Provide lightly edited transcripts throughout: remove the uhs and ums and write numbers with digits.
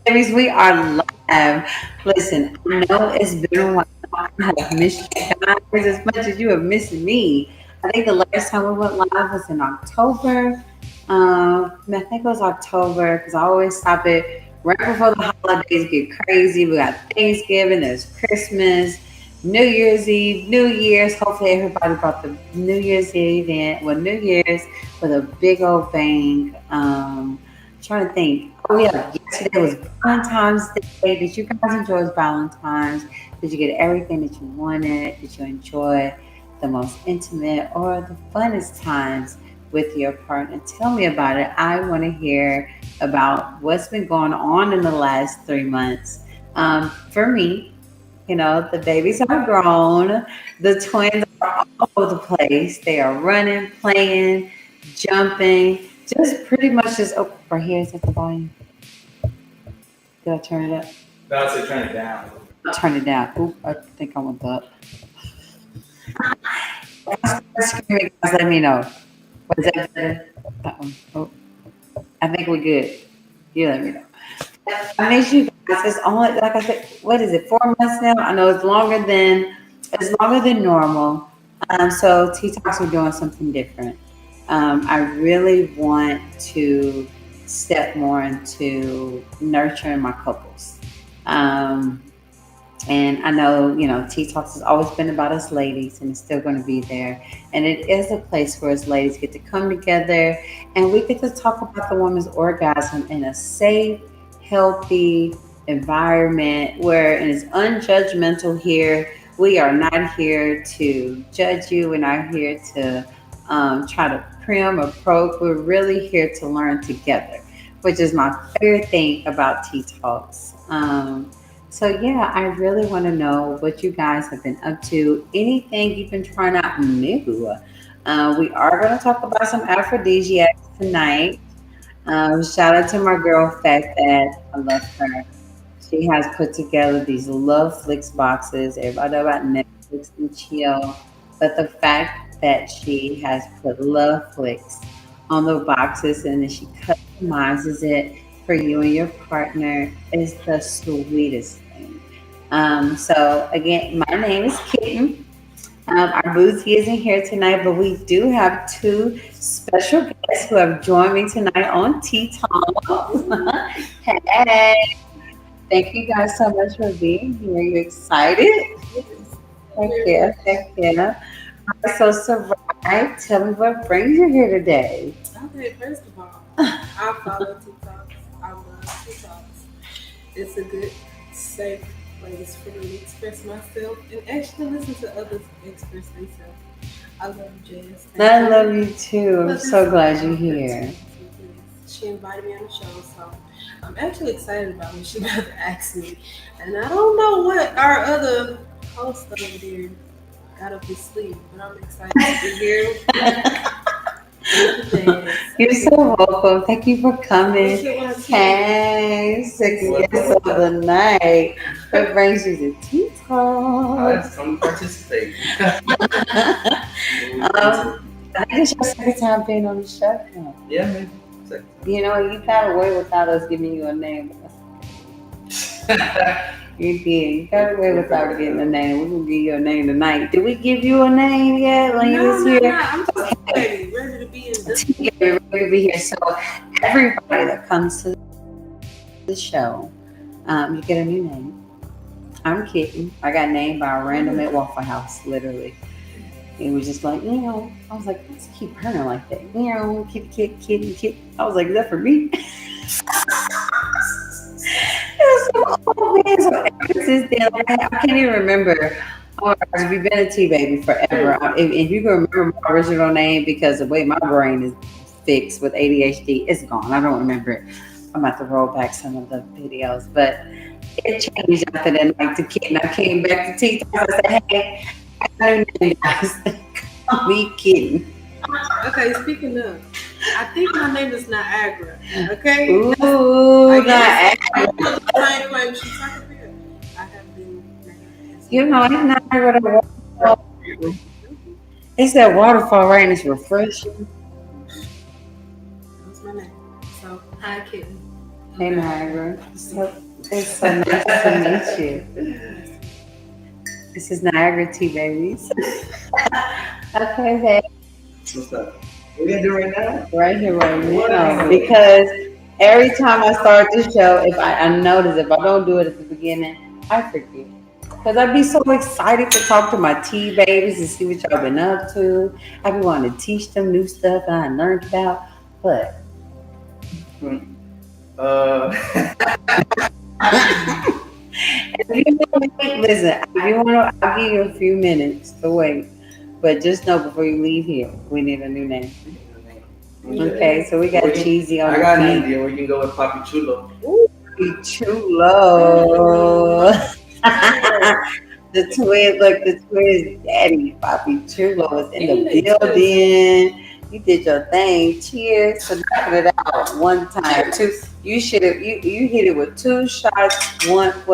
babies, we are live. Listen, I know it's been a while. I have missed you guys as much as you have missed me. I think the last time we went live was in October. I think it was October because I always stop it right before the holidays get crazy. We got Thanksgiving, there's Christmas, New Year's Eve, New Year's. Hopefully, everybody brought the New Year's Eve in. Well, New Year's with a big old bang. Trying to think. Oh yeah, yesterday was Valentine's Day. Did you guys enjoy Valentine's? Did you get everything that you wanted? Did you enjoy the most intimate or the funnest times with your partner? Tell me about it. I want to hear about what's been going on in the last 3 months. For me, the babies are grown. The twins are all over the place. They are running, playing, jumping, just pretty much just. Oh, right here is at the volume. Did I turn it up? No, I said turn it down. Turn it down. Oop, I think I went up. Screaming, guys, let me know. Was that better? That one. Oh, I think we're good. You let me know. I miss you guys. It's only like I said. What is it? 4 months now. I know it's longer than normal. So Tea Talks are doing something different. I really want to step more into nurturing my couples. Um, and I know, Tea Talks has always been about us ladies, and it's still going to be there. And it is a place where us ladies get to come together and we get to talk about the woman's orgasm in a safe, healthy environment where it is unjudgmental here. We are not here to judge you. We're not here to try to prim or poke. We're really here to learn together, which is my favorite thing about Tea Talks. So yeah, I really want to know what you guys have been up to. Anything you've been trying out new. We are going to talk about some aphrodisiacs tonight. Shout out to my girl Fat Fat. I love her. She has put together these Loveflix boxes. Everybody know about Netflix and chill, but the fact that she has put Loveflix on the boxes and then she customizes it for you and your partner is the sweetest thing. So again, my name is Kitten. Our boozy isn't here tonight, but we do have two special guests who have joined me tonight on Tea Talk. Hey, thank you guys so much for being here. Are you excited? Yes. Heck Very yeah, much. heck yeah. So, Sarai, tell me what brings you here today. Okay, first of all, I follow TikToks. I love TikToks. It's a good, safe place for me to express myself and actually listen to others express themselves. I love Jazz. Thank I love you you too. I'm for so this glad you're here. opportunity. She invited me on the show, so I'm actually excited about what she about to ask me. And I don't know what our other host over there got up his sleeve, but I'm excited to be here with the jazz. You're so welcome. Thank you for What coming. you want to hear? Hey, second What? guest of the night. What brings you to Tea I Talk? just come to participate. I think it's your second time being on the show. Now. Yeah, maybe. Second You got away without us giving you a name. time. You did. You got away without getting a name. We're gonna give you a name tonight. Did we give you a name yet when you No, was no, no. here? I'm just ready to be in this. Yeah, we're ready to be here. So everybody that comes to the show, you get a new name. I'm Kitten. I got named by a random at Waffle House, literally. It was just like, I was like, let's keep her like that. Kitty, kitty, kitty. I was like, is that for me? It was so old, man. So ever since then, like, I can't even remember. Oh my gosh, we've been a T baby forever. If you can remember my original name, because the way my brain is fixed with ADHD, it's gone. I don't remember it. I'm about to roll back some of the videos, but it changed after that. Like the kid, and I came back to TikTok. I said, "Hey, I got a name, guys. Call me Kitten." Okay, speaking of, I think my name is Niagara. Okay? Ooh, I guess not I feel the same way she's talking about. I have been named as it's not what a waterfall. It's that waterfall, right? And it's refreshing. That's my name. So, hi, kitten. Hey, Niagara. It's so nice to meet you. This is Niagara Tea Babies. Okay, babe. What's up? What we gonna do right now? Right here, right now. What? Because every time I start the show, if I notice if I don't do it at the beginning, I forget. Because I'd be so excited to talk to my tea babies and see what y'all been up to. I be wanting to teach them new stuff that I learned about. But Uh, if you want to wait, listen, if you want to, I'll give you a few minutes to wait. But just know before you leave here, we need a new name. Okay, so we got cheesy on I the got an feet. idea. We can go with Papi Chulo. Chulo. The twins, look, the twins daddy, Papi Chulo was in the building. You did your thing. Cheers for knocking it out one time. You should have you hit it with 2 shots, one shot,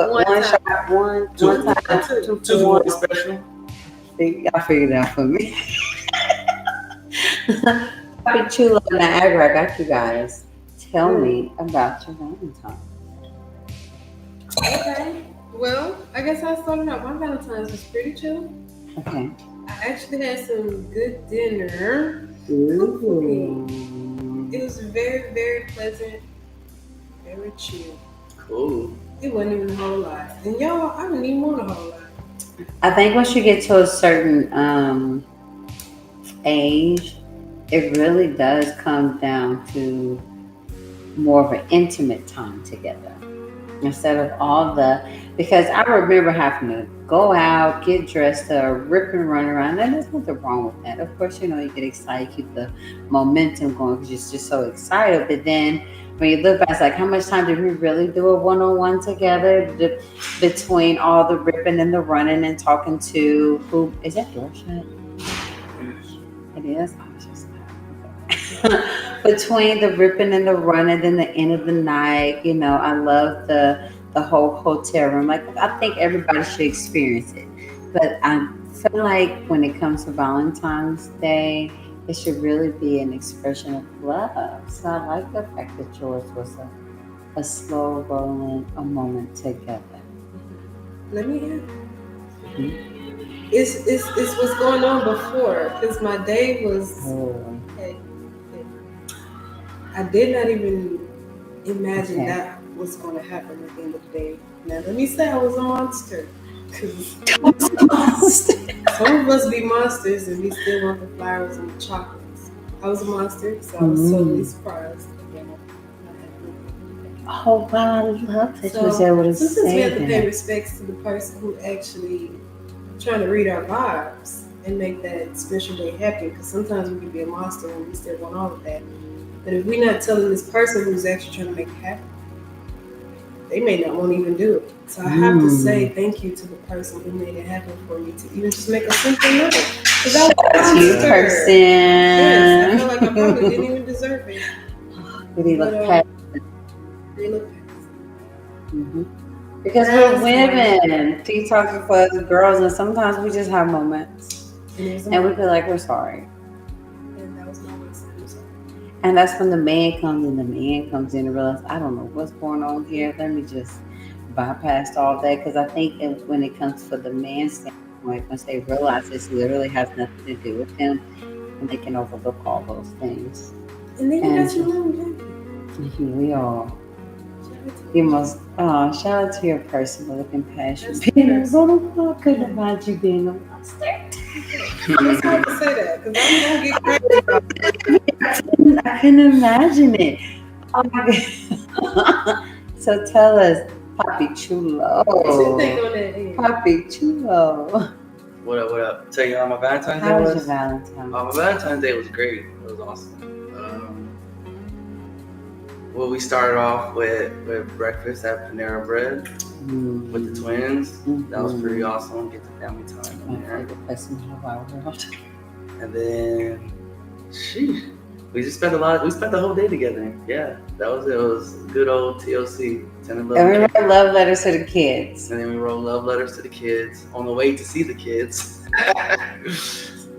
one time, two Two for more one. special. See, y'all figured it out for me. Papi Chulo Niagara, I got you guys. Tell me about your Valentine. Okay. Well, I guess I started out. My Valentine's was pretty chill. Okay. I actually had some good dinner. Ooh. It was very, very pleasant, very chill. Cool. It wasn't even a whole lot. And y'all, I didn't even want a whole lot. I think once you get to a certain age, it really does come down to more of an intimate time together. Instead of all because I remember having to go out, get dressed up, rip and run around, and there's nothing wrong with that. Of course, you get excited, keep the momentum going because you're just so excited. But then when you look back, it's like, how much time did we really do a one-on-one together between all the ripping and the running and talking to who? Is that your shit? It is? I was just between the ripping and the running and the end of the night, I love the whole hotel room. Like, I think everybody should experience it. But I feel like when it comes to Valentine's Day, it should really be an expression of love. So I like the fact that yours was a slow rolling a moment together. Let me hear. It's what's going on before, because my day was. I did not even imagine that was going to happen at the end of the day. Now let me say I was a monster, because some of us be monsters and we still want the flowers and the chocolates. I was a monster, so I was totally surprised. Oh wow, I love that you was able to since say we have to pay that. respects to the person who actually trying to read our vibes and make that special day happen, because sometimes we can be a monster and we still want all of that. But if we're not telling this person who's actually trying to make it happen, they may not want to even do it. So I have to say thank you to the person who made it happen for me to even just make a simple note. Because I was a monster. Person. Yes, I feel like I probably didn't even deserve it. Did he look past? They look past. Because we're women. Tea talking for us girls, and sometimes we just have moments. And we feel like we're sorry. And that was my way of saying I'm sorry. And that's when the man comes in. The man comes in and realizes, I don't know what's going on here. Let me just bypass all that. Because I think when it comes for the man's standpoint, once they realize this literally has nothing to do with him, and they can overlook all those things. And then you got your mom, we all. You must shout out to your person for looking past you. I couldn't imagine you being a monster. It's hard to say that because I'm gonna get crazy. I couldn't imagine it. Oh my God. So tell us, Papi Chulo. What you think on that end? Papi Chulo. What up? Tell you how my Valentine's Day How was was? your Valentine? My Valentine's Day was great. It was awesome. Well, we started off with breakfast at Panera Bread with the twins. That was pretty awesome. Get the family time in there. And then, sheesh, we spent the whole day together. Yeah, that was it. It was good old TLC. 10 and 11. And we wrote love letters to the kids. And then we wrote love letters to the kids on the way to see the kids.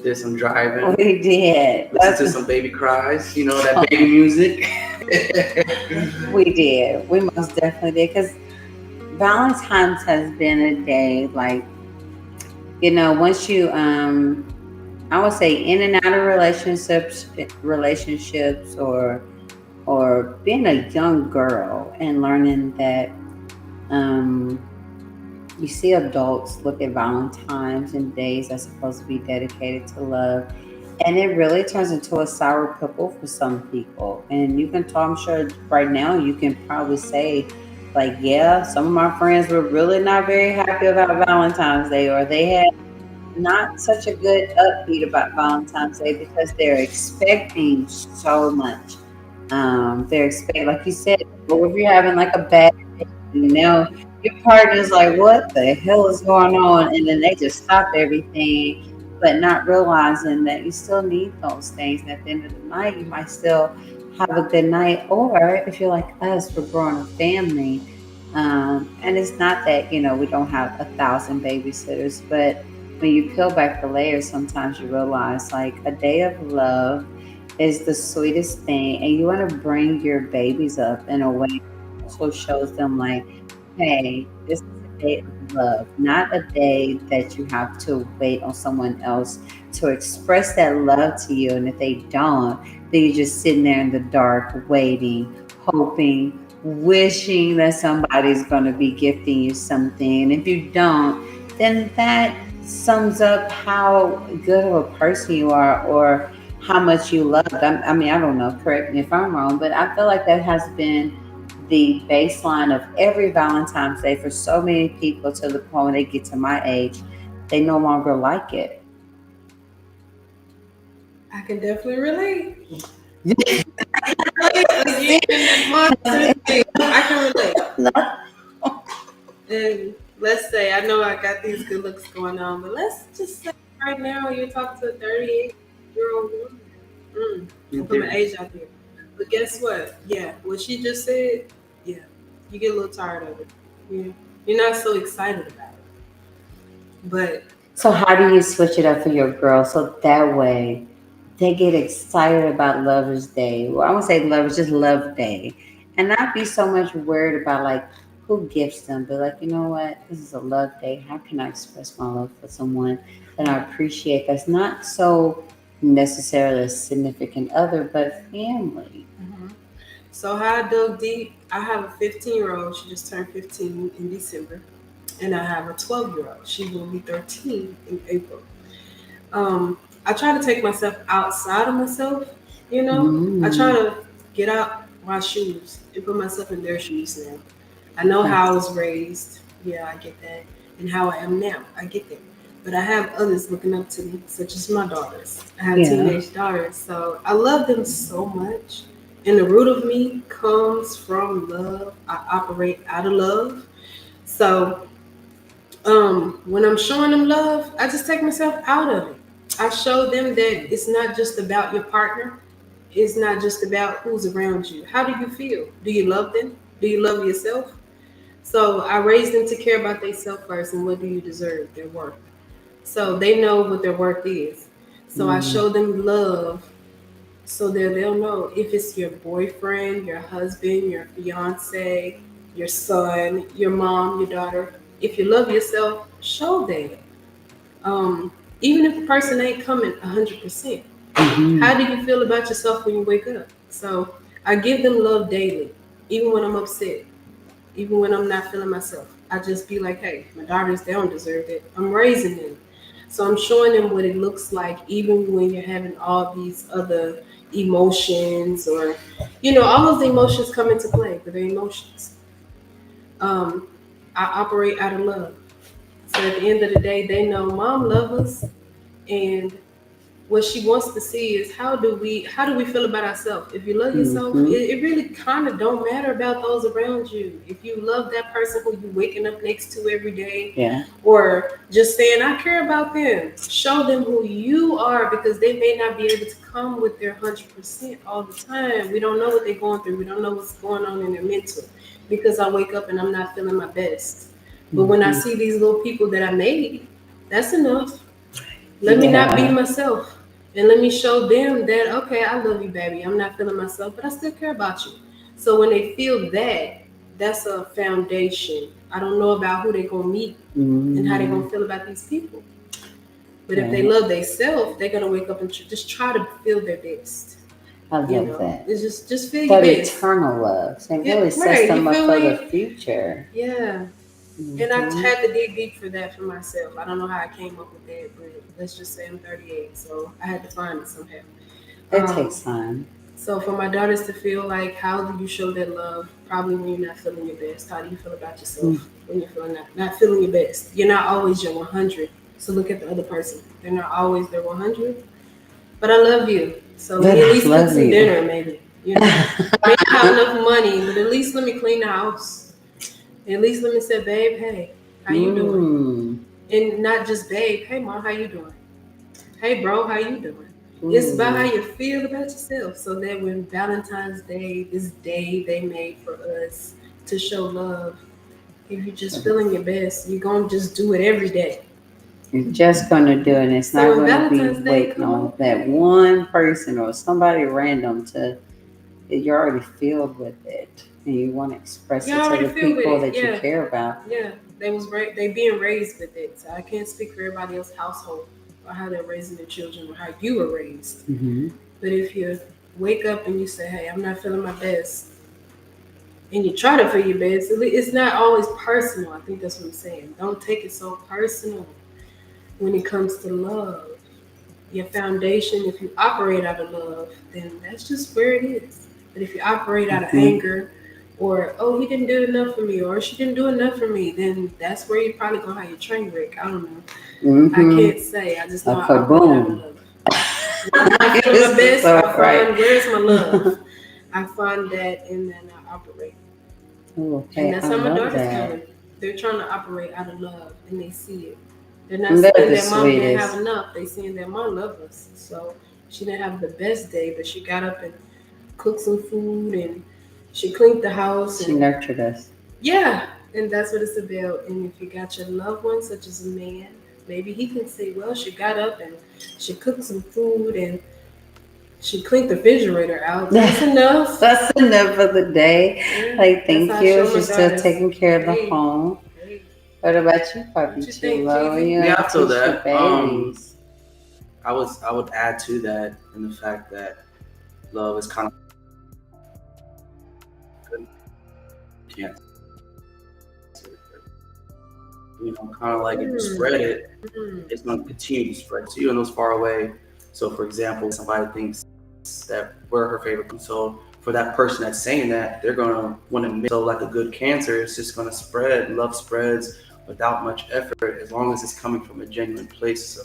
Did some driving. We did. Listened to some baby cries, that baby music. We did. We most definitely did. Because Valentine's has been a day like, once you I would say in and out of relationships or being a young girl and learning that um you see adults look at Valentine's and days that's supposed to be dedicated to love, and it really turns into a sour pickle for some people. And you can talk, I'm sure right now you can probably say, like, yeah, some of my friends were really not very happy about Valentine's Day, or they had not such a good upbeat about Valentine's Day because they're expecting so much. They're expecting, like you said, or if you're having like a bad your partner's like, what the hell is going on? And then they just stop everything, but not realizing that you still need those things. And at the end of the night, you might still have a good night. Or if you're like us, we're growing a family. And it's not that, we don't have 1,000 babysitters, but when you peel back the layers, sometimes you realize like a day of love is the sweetest thing. And you want to bring your babies up in a way that also shows them like, hey, this is a day of love, not a day that you have to wait on someone else to express that love to you. And if they don't, then you're just sitting there in the dark, waiting, hoping, wishing that somebody's going to be gifting you something. And if you don't, then that sums up how good of a person you are or how much you love. I mean, I don't know, correct me if I'm wrong, but I feel like that has been the baseline of every Valentine's Day for so many people to the point when they get to my age, they no longer like it. I can definitely relate. Again, months I can relate. And let's say I know I got these good looks going on, but let's just say right now you're talking to a 38-year-old woman. I'm putting my age out there. But guess what? Yeah, what she just said, yeah, you get a little tired of it. Yeah. You're not so excited about it. But So how do you switch it up for your girls so that way they get excited about Lover's Day? Well, I won't say Lover's, just Love Day, and not be so much worried about like who gifts them, but like, you know what, this is a love day. How can I express my love for someone that I appreciate? That's not so necessarily a significant other, but family. so how I dug deep, I have a 15-year-old. She just turned 15 in December. And I have a 12-year-old. She will be 13 in April. I try to take myself outside of myself, you know. I try Mm, to get out my shoes and put myself in their shoes now. I know how I that's was raised. Yeah, I get that. And how I am now. I get that. But I have others looking up to me, such as my daughters. I have yeah. teenage daughters. So I love them so much. And the root of me comes from love. I operate out of love. So when I'm showing them love, I just take myself out of it. I show them that it's not just about your partner. It's not just about who's around you. How do you feel? Do you love them? Do you love yourself? So I raise them to care about themselves first, and what do you deserve? Their worth. So they know what their worth is. So I Mm, show them love so that they'll know if it's your boyfriend, your husband, your fiance, your son, your mom, your daughter. If you love yourself, show that. Um, Even if the person ain't coming 100%, how mhm. do you feel about yourself when you wake up? So I give them love daily, even when I'm upset, even when I'm not feeling myself. I just be like, hey, my daughters, they don't deserve it. I'm raising them. So I'm showing them what it looks like, even when you're having all these other emotions or, all of the emotions come into play, but they're emotions. Um, I operate out of love. So at the end of the day, they know mom loves us, and what she wants to see is how do we feel about ourselves. If you love yourself, Mhm. it really kind of don't matter about those around you. If you love that person who you waking up next to every day, Yeah. or just saying I care about them, show them who you are, because they may not be able to come with their 100% all the time. We don't know what they're going through. We don't know what's going on in their mental, because I wake up and I'm not feeling my best. But when I Mhm. see these little people that I made, that's enough. Let me not be Yeah. myself. And let me show them that, okay, I love you, baby. I'm not feeling myself, but I still care about you. So when they feel that, that's a foundation. I don't know about who they're going to meet and how they're going to feel about these people. But if they love themselves, they're going to wake up and just try to feel their best. I love that. It's just feel that your best. Eternal love. So it really sets them up for the future. Yeah. And I had to dig deep for that for myself. I don't know how I came up with that, but let's just say I'm 38, so I had to find it somehow. It takes time. So for my daughters to feel like, how do you show that love? Probably when you're not feeling your best. How do you feel about yourself when you're feeling not feeling your best? You're not always your 100. So look at the other person. They're not always their 100. But I love you. So let me at least cook some dinner, maybe. You know, I may not have enough money, but at least let me clean the house. At least let me say, babe, hey, how you doing? And not just, babe, hey, mom, how you doing? Hey, bro, how you doing? It's about how you feel about yourself. So that when Valentine's Day, this day they made for us to show love, if you're just feeling your best, you're going to just do it every day. You're just going to do it. It's not going to be waiting on that one person or somebody random to, you're already filled with it. And you want to express it to the people that you care about. Yeah, they being raised with it. So I can't speak for everybody else's household or how they're raising their children or how you were raised. But if you wake up and you say, hey, I'm not feeling my best, and you try to feel your best, it's not always personal. I think that's what I'm saying. Don't take it so personal when it comes to love. Your foundation, if you operate out of love, then that's just where it is. But if you operate out of anger, or, oh, he didn't do enough for me, or she didn't do enough for me, then that's where you're probably going to have your train wreck. I don't know. I can't say. I just know I operate out of love. When I feel my best, I find, where's my love? I find that, and then I operate. Okay, and that's how my daughter's coming. They're trying to operate out of love, and they see it. They're not saying that mom didn't have enough. They're saying that mom loved us. So she didn't have the best day, but she got up and cooked some food, and she cleaned the house. She nurtured us. Yeah, and that's what it's about. And if you got your loved one, such as a man, maybe he can say, well, she got up and she cooked some food and she cleaned the refrigerator out. That's enough. That's enough for the day. Yeah, like, thank you. She's still taking care of the home. What about you, Puppy Chulo? Yeah, I feel that. I would add to that in the fact that love is kind of can't, kind of like if you spread it, it's going to continue to spread to you and those far away. So, for example, somebody thinks that we're her favorite, so for that person that's saying that, they're going to want to make, so like a good cancer, it's just going to spread. Love spreads without much effort as long as it's coming from a genuine place. So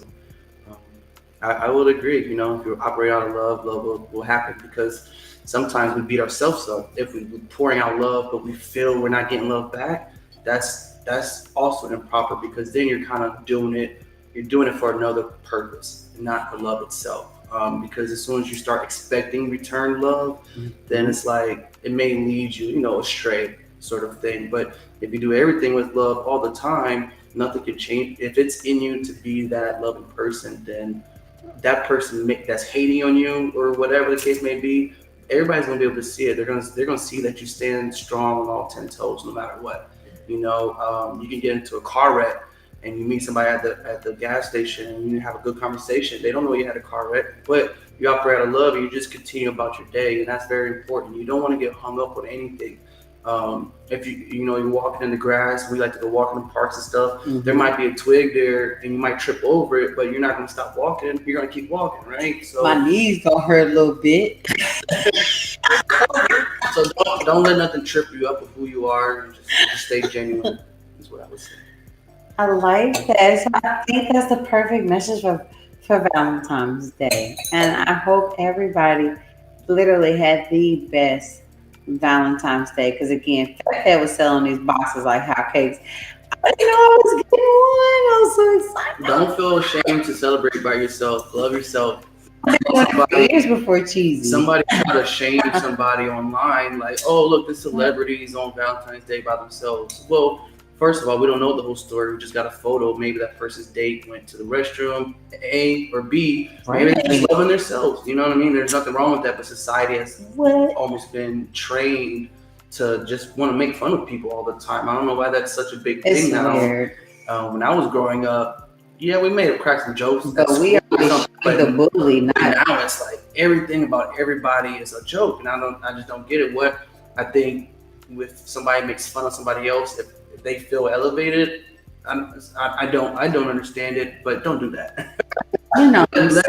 I would agree, if you operate out of love, love will happen, because sometimes we beat ourselves up. If we're pouring out love, but we feel we're not getting love back, that's also improper, because then you're kind of doing it for another purpose, not for love itself. Because as soon as you start expecting return love, then it's like, it may lead you, astray sort of thing. But if you do everything with love all the time, nothing can change. If it's in you to be that loving person, then that person that's hating on you or whatever the case may be, everybody's gonna be able to see it. They're gonna see that you stand strong on all 10 toes, no matter what. You can get into a car wreck and you meet somebody at the gas station and you have a good conversation. They don't know you had a car wreck, but you operate out of love and you just continue about your day, and that's very important. You don't want to get hung up on anything. If you're walking in the grass, we like to go walk in the parks and stuff. There might be a twig there and you might trip over it, but you're not going to stop walking. You're going to keep walking, right? So my knees gonna hurt a little bit. So don't let nothing trip you up with who you are. Just stay genuine is what I would say. I like that. So I think that's the perfect message for Valentine's Day. And I hope everybody literally had the best Valentine's Day, because again, Fat was selling these boxes like hotcakes. I was getting one. I was so excited. Don't feel ashamed to celebrate by yourself. Love yourself. Years before cheesy. Somebody try to shame somebody online, like, oh, look, the celebrities on Valentine's Day by themselves. Well, first of all, we don't know the whole story. We just got a photo. Maybe that person's date went to the restroom, A or B. Maybe they're just loving themselves. You know what I mean? There's nothing wrong with that, but society has almost been trained to just want to make fun of people all the time. I don't know why that's such a big thing now. Weird. When I was growing up, yeah, we may have cracked some jokes, but we are the bully. Not now it's like everything about everybody is a joke, and I just don't get it. What I think, if somebody makes fun of somebody else, if they feel elevated, I don't understand it, but don't do that. You know, let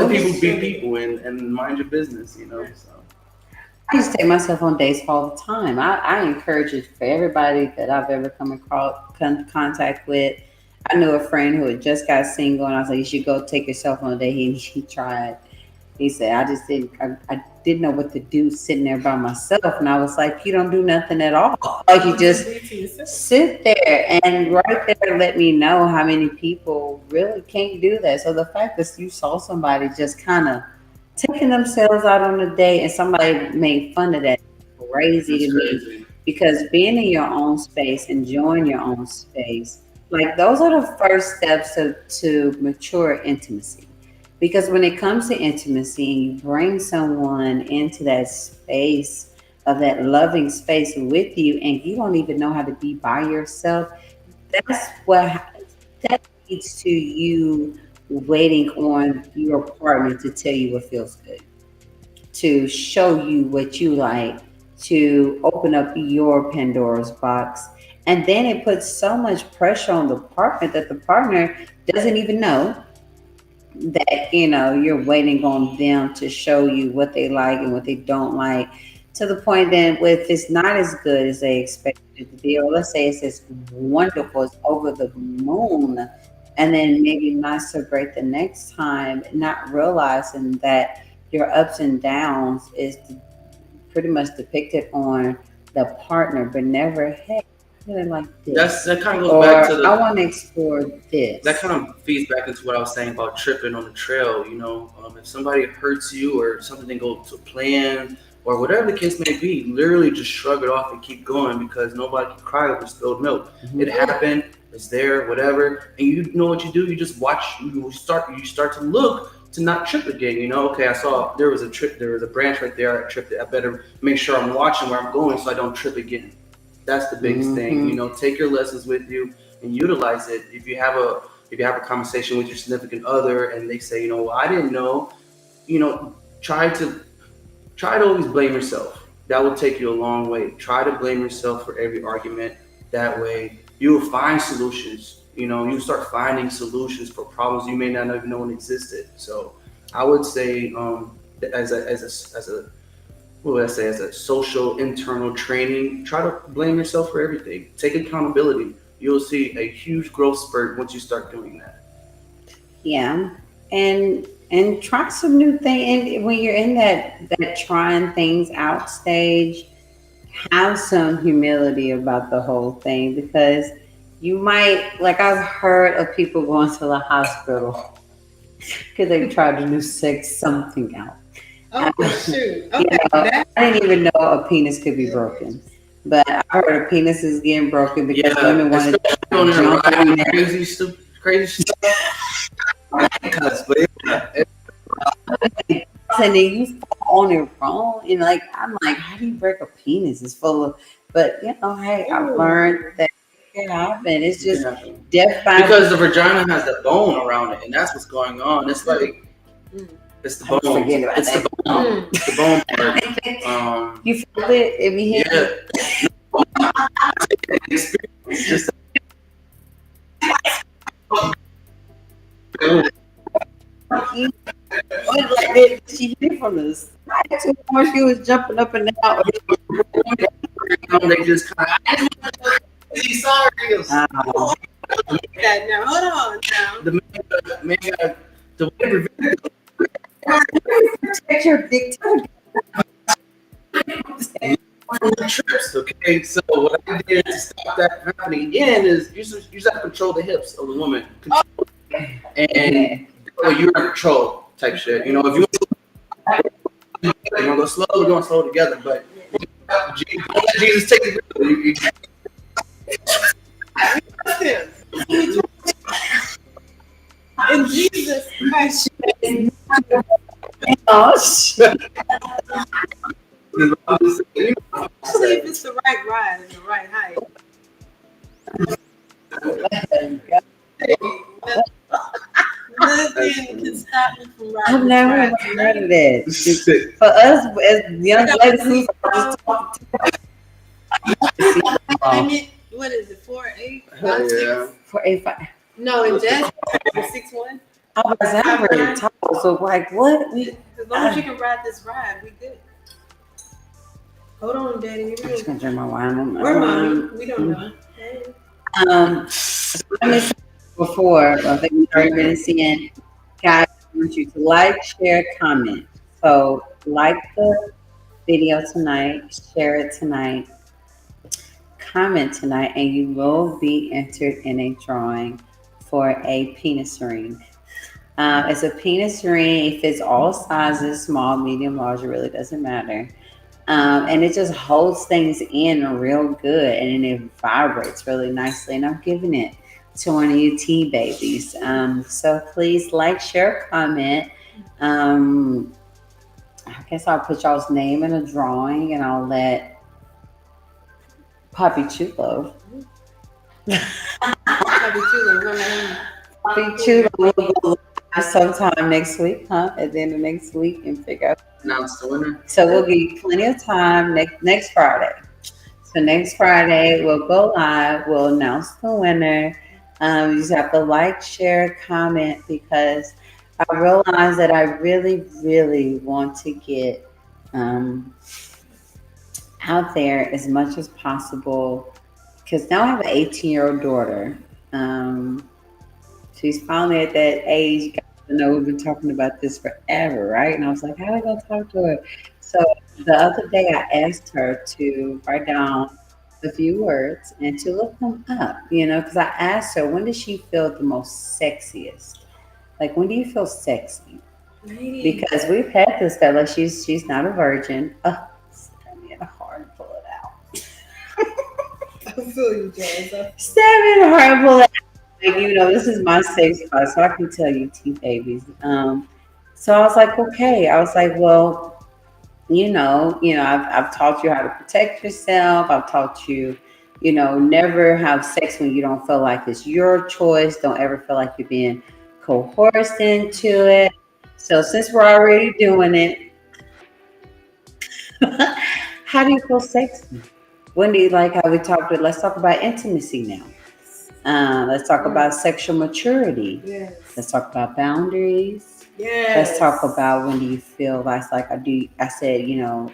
people be people and mind your business, you know. So. I used to take myself on dates all the time. I encourage it for everybody that I've ever come across contact with. I knew a friend who had just got single, and I was like, "You should go take yourself on a date." He tried. He said, I didn't know what to do sitting there by myself. And I was like, you don't do nothing at all. Like, you just sit there, and right there let me know how many people really can't do that. So the fact that you saw somebody just kind of taking themselves out on a date and somebody made fun of that, crazy to me. Because being in your own space, enjoying your own space, like those are the first steps to mature intimacy. Because when it comes to intimacy and you bring someone into that space of that loving space with you, and you don't even know how to be by yourself, that leads to you waiting on your partner to tell you what feels good, to show you what you like, to open up your Pandora's box. And then it puts so much pressure on the partner that the partner doesn't even know that, you know, you're waiting on them to show you what they like and what they don't like, to the point that if it's not as good as they expected it to be, or let's say it's just wonderful, it's over the moon, and then maybe not so great the next time, not realizing that your ups and downs is pretty much depicted on the partner, but never, hey, like this. That kind of goes back to I want to explore this. That kind of feeds back into what I was saying about tripping on the trail. You know, if somebody hurts you or something didn't go to plan or whatever the case may be, literally just shrug it off and keep going, because nobody can cry over spilled milk. Mm-hmm. It happened. It's there, whatever. And you know what you do? You just watch. You start to look to not trip again. You know, okay, I saw there was a branch right there. I tripped it. I better make sure I'm watching where I'm going so I don't trip again. That's the biggest thing, you know. Take your lessons with you and utilize it. If you have a conversation with your significant other and they say, you know, well, I didn't know, you know, try to always blame yourself. That will take you a long way. Try to blame yourself for every argument. That way you will find solutions. You know, you start finding solutions for problems you may not even know existed. So I would say, as a social internal training, try to blame yourself for everything. Take accountability. You'll see a huge growth spurt once you start doing that. Yeah, and try some new things. And when you're in that trying things out stage, have some humility about the whole thing, because you might, like, I've heard of people going to the hospital because they tried to do something out. Oh, shoot. Okay. You know, I didn't even know a penis could be broken, but I heard of penises getting broken because women wanted to jump on there. Crazy stuff. And then you fall on it wrong, and like, I'm like, how do you break a penis? It's full of, but you know, hey, I've learned that it can happen. It's just death by because the vagina has the bone around it, and that's what's going on. It's like. It's the bone. It's the bone. It's the bone part. You feel it if you hit it? Just like that. She hit it from the side to when she was jumping up and down. They just kind of sorry. Now hold on. Now the man got the way protect your dick. Trips, okay? So what I did to stop that from happening again is you just have to control the hips of the woman. And you're in control type shit. You know, if you want to go slow, we're going slow together. But don't let Jesus take the In Jesus Christ. Oh, shit. Especially if it's the right ride and the right height. Nothing can stop me from riding I've this never ride heard of tonight. that. For us, as young ladies, we just talk What is it? 4'8"? Yeah. for a five. No, in Jasmine, 6'1". I was ever tall, so like what? As long as you can ride this ride, we good. Hold on, Daddy. I'm just gonna drink my wine. We're mommy. We don't know. Hey. Let me say before, I think we've already been seeing, guys, I want you to like, share, comment. So, like the video tonight, share it tonight, comment tonight, and you will be entered in a drawing for a penis ring. It's a penis ring. It fits all sizes, small, medium, large. It really doesn't matter. And it just holds things in real good, and then it vibrates really nicely. And I'm giving it to one of you tea babies. So please like, share, comment. I guess I'll put y'all's name in a drawing, and I'll let Poppy Chulo. Poppy Chulo will go live sometime next week, huh? At the end of next week, and figure out. Announce the winner. So we'll give you plenty of time next Friday. So next Friday we'll go live. We'll announce the winner. You just have to like, share, comment, because I realize that I really, really want to get out there as much as possible. Because now I have an 18-year-old daughter. She's finally at that age. I know we've been talking about this forever, right? And I was like, how am I going to talk to her? So the other day I asked her to write down a few words and to look them up, because I asked her, when does she feel the most sexiest? Like, when do you feel sexy? Lady. Because we've had this fella, she's not a virgin. Stab me in the heart and pull it out. I feel you, Jazz. Stab me in the heart and pull it out. Like, this is my safe spot, so I can tell you, tea babies. So I was like, okay. I was like, well, I've taught you how to protect yourself. I've taught you, never have sex when you don't feel like it's your choice. Don't ever feel like you're being coerced into it. So since we're already doing it, how do you feel sexy? When do you like how we talked? Let's talk about intimacy now. Let's talk about sexual maturity. Yes. Let's talk about boundaries. Yes. Let's talk about when do you feel like I said,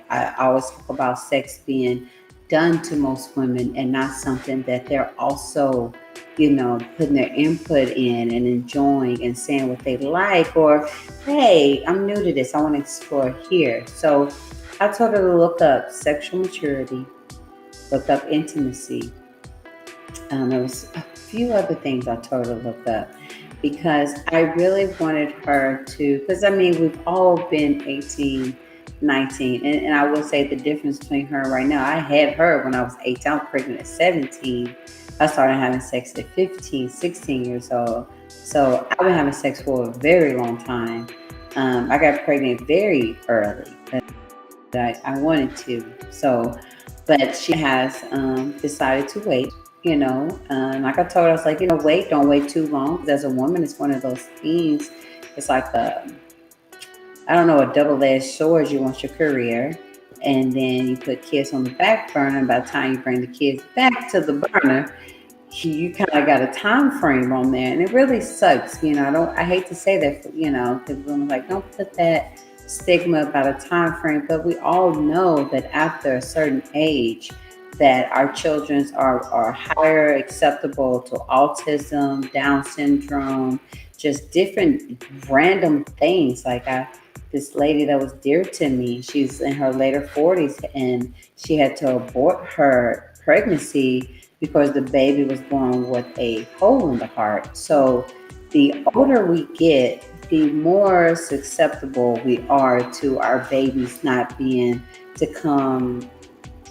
I always talk about sex being done to most women and not something that they're also, putting their input in and enjoying and saying what they like, or, hey, I'm new to this. I want to explore here. So I told her to look up sexual maturity, look up intimacy. There was a few other things I told her to look up because I really wanted her to, because we've all been 18, 19, and I will say the difference between her and right now, I had her when I was 18, I was pregnant at 17. I started having sex at 15, 16 years old. So I've been having sex for a very long time. I got pregnant very early, but I wanted to. So, but she has decided to wait. Like I told her, I was like, wait, don't wait too long. Because as a woman, it's one of those things. It's like a double-edged sword. You want your career, and then you put kids on the back burner. And by the time you bring the kids back to the burner, you kind of got a time frame on there, and it really sucks. I hate to say that, because women like, don't put that stigma about a time frame, but we all know that after a certain age, that our children are higher acceptable to autism, Down syndrome, just different random things. Like this lady that was dear to me, she's in her later 40s, and she had to abort her pregnancy because the baby was born with a hole in the heart. So the older we get, the more susceptible we are to our babies not being to come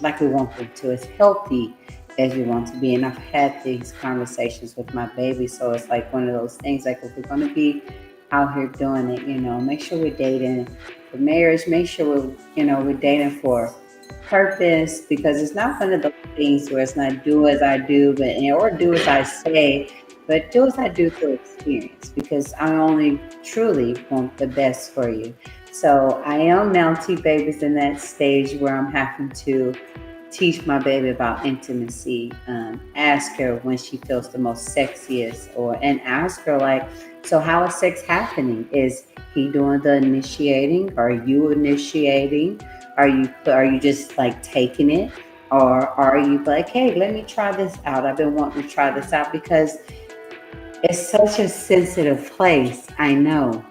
like we want them to. It's healthy as you want to be. And I've had these conversations with my baby. So it's like one of those things like if we're going to be out here doing it, make sure we're dating for marriage, make sure we're dating for purpose, because it's not one of those things where it's not do as I do, but or do as I say, but do as I do through experience, because I only truly want the best for you. So I am now babies in that stage where I'm having to teach my baby about intimacy. Ask her when she feels the most sexiest, and ask her like, so how is sex happening? Is he doing the initiating? Are you initiating? Are you just like taking it? Or are you like, hey, let me try this out. I've been wanting to try this out, because it's such a sensitive place. I know.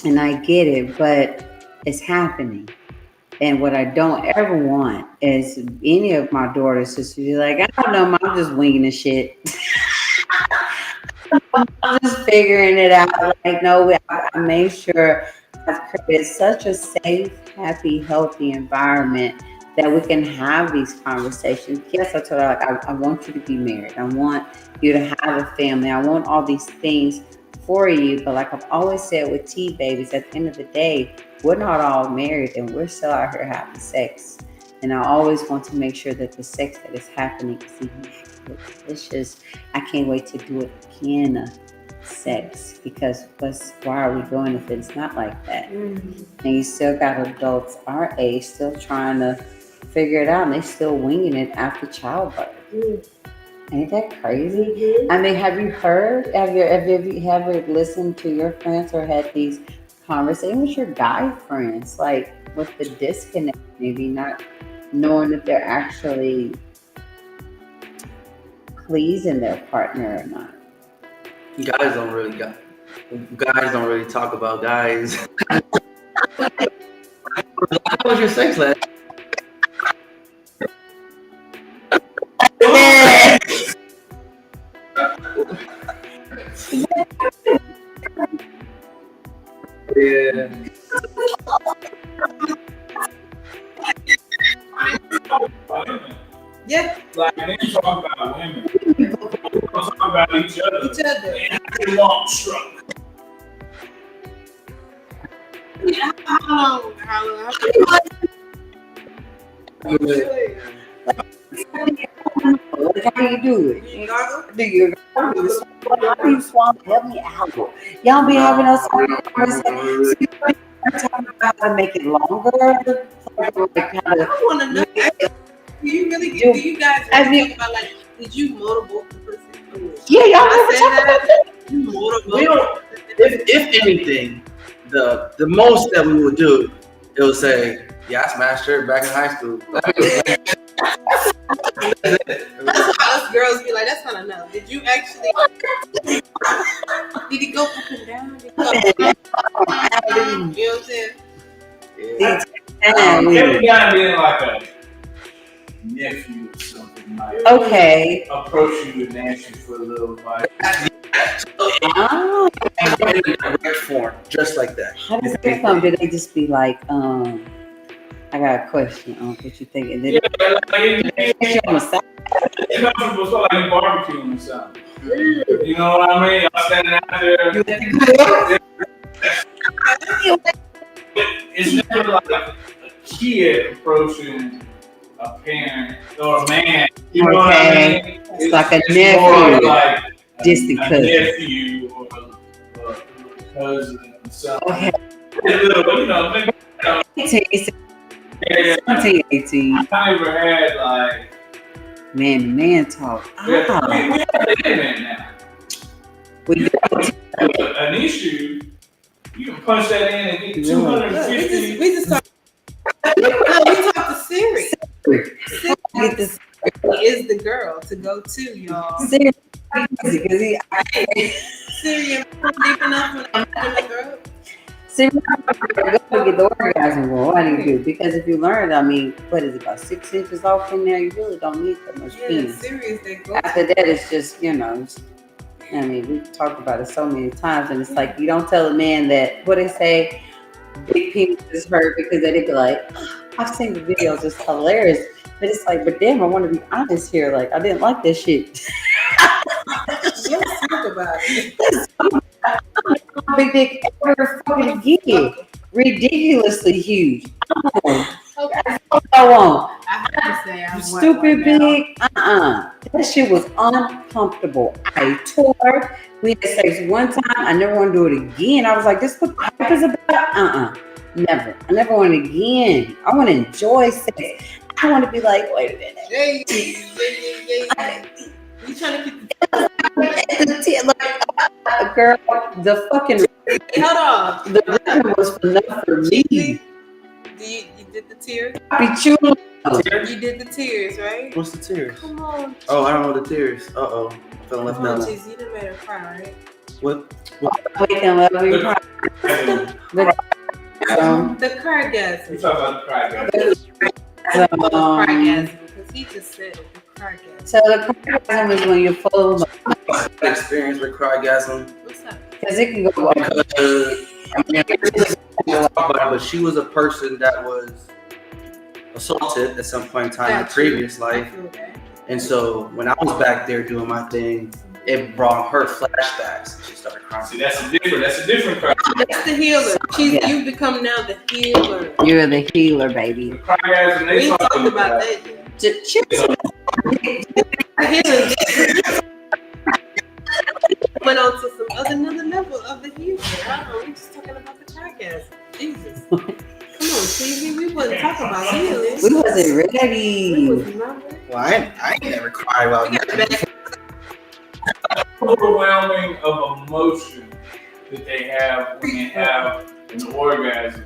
And I get it, but it's happening. And what I don't ever want is any of my daughters just to be like, I don't know, Mom, I'm just winging the shit. I'm just figuring it out. Like, no, I made sure I've created such a safe, happy, healthy environment that we can have these conversations. Yes, I told her, like, I want you to be married. I want you to have a family. I want all these things for you. But like I've always said with babies, at the end of the day, we're not all married and we're still out here having sex. And I always want to make sure that the sex that is happening is delicious. I can't wait to do it again. Sex, because why are we doing it if it's not like that? And you still got adults our age still trying to figure it out, and they still winging it after childbirth. Ain't that crazy? I mean, have you heard? Have you ever listened to your friends or had these conversations with your guy friends, like with the disconnect, maybe not knowing if they're actually pleasing their partner or not? Guys don't really talk about guys. How was your sex life? Yeah. Yeah. Like, they talk about women. We talk about each other. And I long stroke. How long? How do you do it? Do you swallow? Help me out. Y'all be having us conversations. Talking about how to make it longer. I want to know. Do you really do you guys really talk about, like, did you motivate the person? Yeah, y'all I said that. You motivate. If anything, the most that we would do, it would say, yeah, I smashed her back in high school. That's why us girls be like, that's not enough. Did you actually? Did he go up and down? Did he go up and down? You know what I'm saying? Yeah. Every guy being like a nephew or something, like approach you and ask you for a little advice. Oh. In a direct form, just like that. How does that come? Did they just be like, I got a question on what you think? And then It comes from like you barbecuing or something. You know what I mean? I'm standing out there. It's never like a kid approaching a parent or a man. You know what I mean? It's like a nephew, like distant a cousin. nephew or a cousin or something. You know, 18. I never had like man talk. we have the internet now. We do. An issue, you can punch that in and get 250. We just talk. We talk to Siri. Get this Is the girl to go to, y'all. Siri, because Siri, am I deep enough when I'm in the girl? Siri, go get the orgasm. Well, what do you do? Because if you learn, I mean, what is it, about 6 inches off in there? You really don't need that much penis. Siri is they go. After that, it's just, I mean, we've talked about it so many times, and it's like, you don't tell a man that, what they say, big penis is hurt, because then they be like, I've seen the videos, it's hilarious. But it's like, but damn, I want to be honest here. Like, I didn't like that shit. Let's talk about it. Big dick ever fucking get. Ridiculously huge. Okay. I want. I have to say, I'm Stupid right now. big. That shit was uncomfortable. I tore. We had sex one time. I never want to do it again. I was like, this what life is about? Never. I never want it again. I want to enjoy sex. I want to be like, wait a minute. Hey, you trying to keep Girl, the fucking hold on. the rhythm was enough for me. You did the tears? Be chulo. You did the tears, right? What's the tears? Come on. Oh, I don't know the tears. Uh-oh. Fell left Come on, now. Cheese. You done made her cry, right? What? Wait and love you. The cargasm. We talk about the cry guy. Cargasm. Because he just said it. The cargasm. So the cargasm is when you're full of Experience with crygasm. What's up? because it can go up. Because but she was a person that was assaulted at some point in time in a previous I life. feel that. And so when I was back there doing my thing, it brought her flashbacks. She started crying. See, that's a different cry. That's the healer. Yeah. You become now the healer. You're the healer, baby. The cry guys, and We they ain't talking talking about that yet. Chips. Went on to another level of the healer. I don't know. We just talking about the cargasm. Jesus. Come on, TV. We wasn't talking about healing. We wasn't We ready. was not ready. Well, I ain't never cried about We got nothing. back. overwhelming of emotion that they have when they have an orgasm,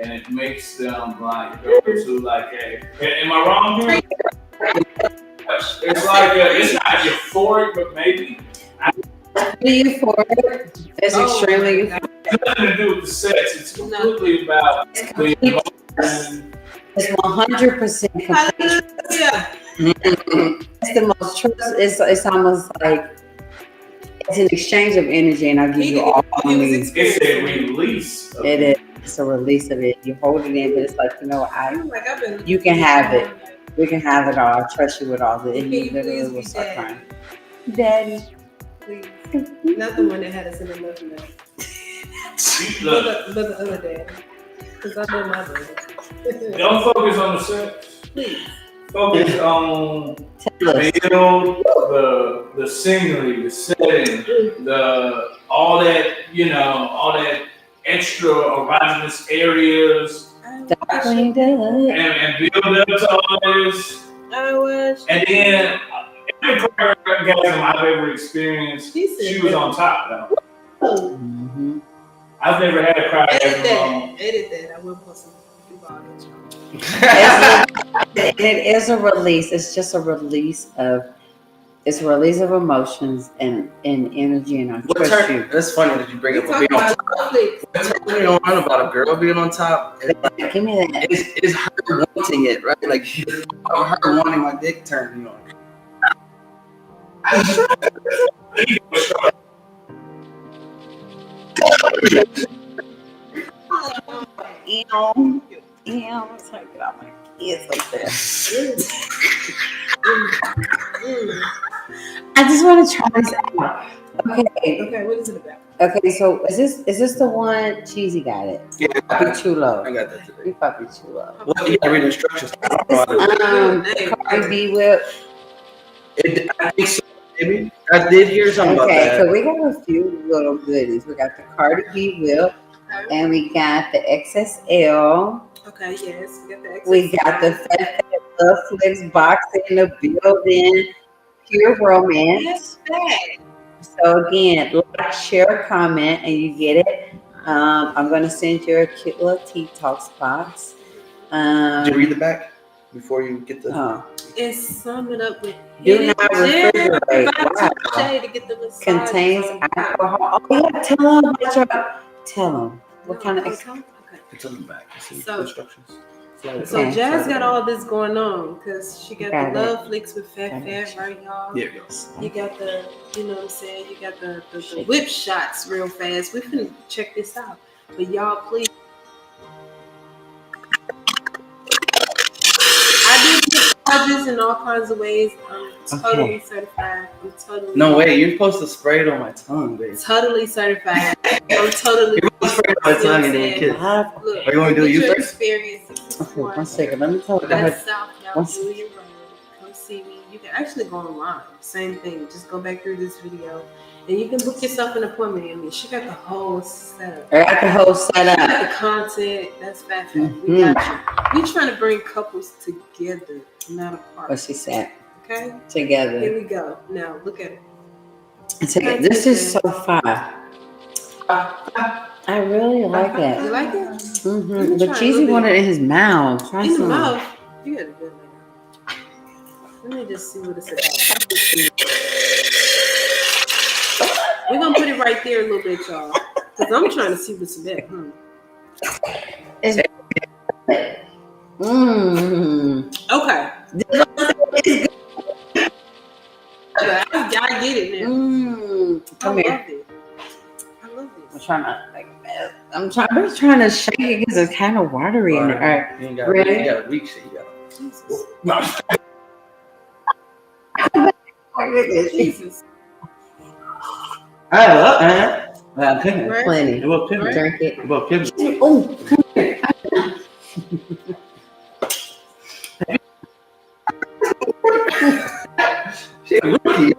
and it makes them like go to like a. Am I wrong here? It's like it's not euphoric, but maybe Euphoric. It's extremely euphoric. it's nothing to do with the sex. It's completely about the emotion. It's 100% complete. Hallelujah. It's the most trust. It's almost like it's an exchange of energy, and I give you all of me. It's a release. Of It is. It's a release of it. You hold it in, but it's like, you know, Like I've been. You can have it. We can have it all. I trust you with all of it. And Can you you literally please will be start daddy? crying. Daddy. Please. Not the one that had us in the love now. Look, But the other dad. Because I know my brother. don't focus on the sex. Please. Focus on Tell us. build the scenery, the setting, all that extra erogenous areas, Darling, darling. and build up to all this. I wish. And then every orgasm I've ever experienced, she was on top though. Mhm. I've never had a Edit crygasm that. Edit that. I will put some. It is a release. It's just a release of. It's a release of emotions and energy, and I What trust turn? you. That's funny that you bring We up talking being on about top. Loveflix. What turn you on about a girl being on top? Give me that. It's her wanting it, right? Like her wanting my dick turned, you know. It's like, get out my kids like that. I just want to try this out. Okay. Okay, what is it about? Okay, so is this the one Cheesy got it? Yeah, Puppy Chulo. I got that today. You Puppy Chulo. Well, you gotta read the instructions. Cardi B whip. I think so, maybe. I did hear something about Okay, that. so we got a few little goodies. We got the Cardi B whip, and we got the XSL. Okay, yes. We got the We got the Fat Loveflix box in the building. Pure romance. So again, like, share, comment, and you get it. I'm gonna send you a cute little Tea Talks box. Did you read the back before you get the? Oh, It's summing up with do not refrigerate. Wow. to get the massage. Contains alcohol. Oh yeah, tell them about your. Tell them what kind of. Okay. It's on the back. It's So- instructions. So Okay. Jazz got all this going on because she got Got the it. Loveflix with Fat Got it. right, y'all. There it goes. You got the, you know what I'm saying? You got the whip shots real fast. We finna check this out. But y'all, please. I did massages in all kinds of ways. I'm totally certified. I'm totally. No way, you're supposed to spray it on my tongue, baby. Totally certified. I'm totally. You're supposed to spray it on my tongue and then we kiss. Look, Are you want to do it you your first? experiences. Okay, 1 second. Let me talk about That's her. South California Road. Come see me. You can actually go online. Same thing. Just go back through this video. And you can book yourself an appointment. I mean, she got the whole setup. I got the whole setup. The content. That's fat. We got you. We trying to bring couples together, not apart. What she said. Okay? Together. Here we go. Now, look at it. This is so fun. I really like it. You like it? Mm-hmm. But Cheesy wanted it in his mouth. Try In the some. mouth. You got a good one. Let me just see what it's about. We're going to put it right there a little bit, y'all. Because I'm trying to see what's about. Okay. I get it now. Come I here. love it. I love this. I'm trying to shake it because it's kind of watery in there. You ain't got Really? you got a weak shit. You got Jesus. no. Jesus. Well, pivot. Right? Plenty. Well, pivot. Drink it. Well, pivot. Oh, come here. She a rookie.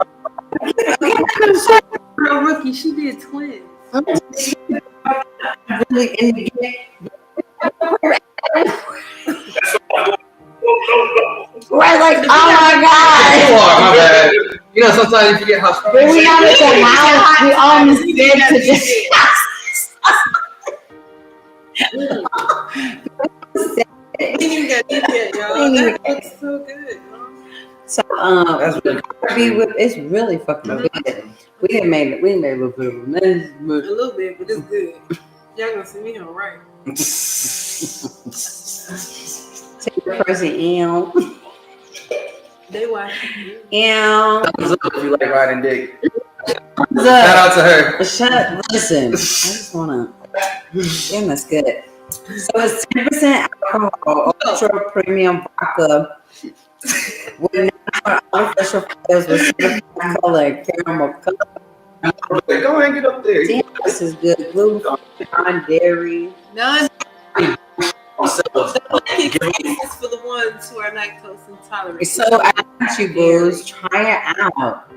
Girl, rookie, she did twins. Really in the game. We're like, oh my You god. are, my bad. You know, sometimes you forget how strong When we out at the house, we almost scared to just. You got it, y'all. That looks so good. So That's really it's really fucking good. We didn't made a little bit of a mess, A little bit, but it's good. Y'all gonna see me on right. take the person in. They watch. thumbs up if you like riding dick. Shout Shout out to her. Listen, I just wanna. Damn, that's good. So it's 10% alcohol, ultra premium vodka with artificial flavors with certified color, caramel color. Go ahead and get up there. Damn, this is good. Gluten, non-dairy. None. So, This is for the ones who are lactose intolerant. So I want you boys try it out.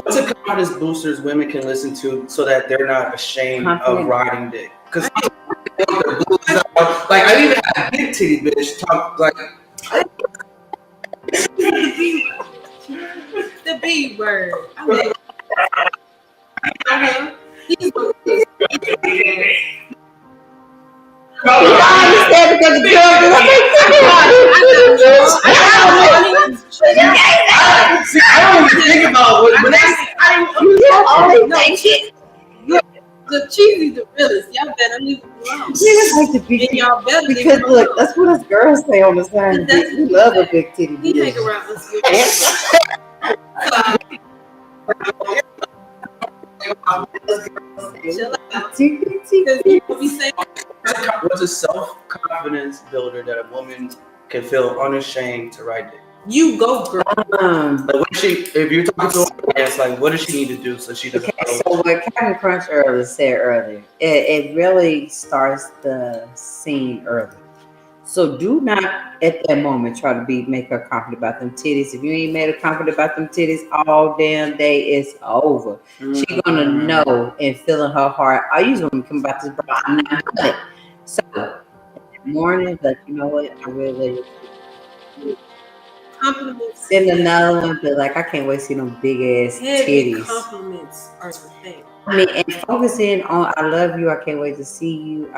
what's a confidence boosters women can listen to so that they're not ashamed of riding dick? Because like I even had a big titty bitch talk like The B word. I mean, I don't even think about the cheesy the realest. Y'all better leave it alone. Niggas like to be And y'all better leave because it look, alone. that's what us girls say on the side. We love a big titty He hang bitch. around us with chill out. Because you be saying what's a self-confidence builder that a woman can feel unashamed to ride dick? you go, girl. Like what if you're talking to her, it's like what does she need to do so she doesn't Okay, so what Captain Crunch said earlier, it really starts the scene early. So do not at that moment try to make her confident about them titties. If you ain't made her confident about them titties all damn day, it's over. She gonna know and feel in her heart. I usually when we come about this, bro, I'm not doing it. So in the morning, like you know what, I really Compliments. send another one, but like I can't wait to see them big ass Heavy titties. compliments are the thing. I mean, and focusing on I love you, I can't wait to see you.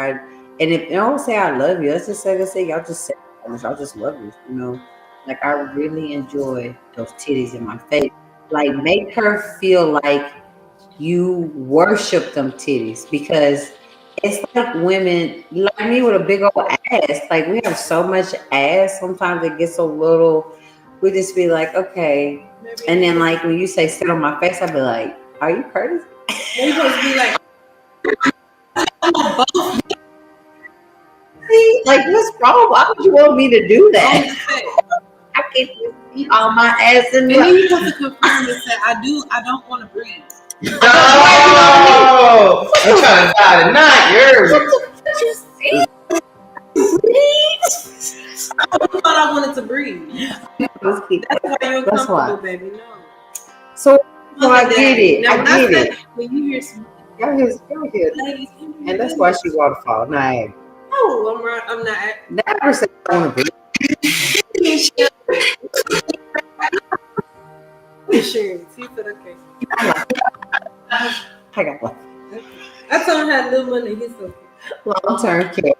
And if I don't say I love you, let's just say y'all just say y'all just love you, you know. Like I really enjoy those titties in my face. Like make her feel like you worship them titties because it's like women like me with a big old ass. Like we have so much ass, sometimes it gets so little. We just be like, okay. Maybe And then like when you say sit on my face, I'll be like, are you Curtis? they supposed to be like, Like what's wrong? Why would you want me to do that? I can eat all my ass and And then you're supposed to confirm and say, I don't want to breathe. No! I'm trying to die tonight. You're. What you say? I thought I wanted to breathe. That's why you're That's uncomfortable, why. baby. No. So I get it. Now, I get it. When you hear some Y'all here. ladies, And that's why she waterfall. Nah, oh, I'm not. never said I want to breathe. Insurance. He said, okay. I got one. I told him I had little money. He's okay. Long-term care.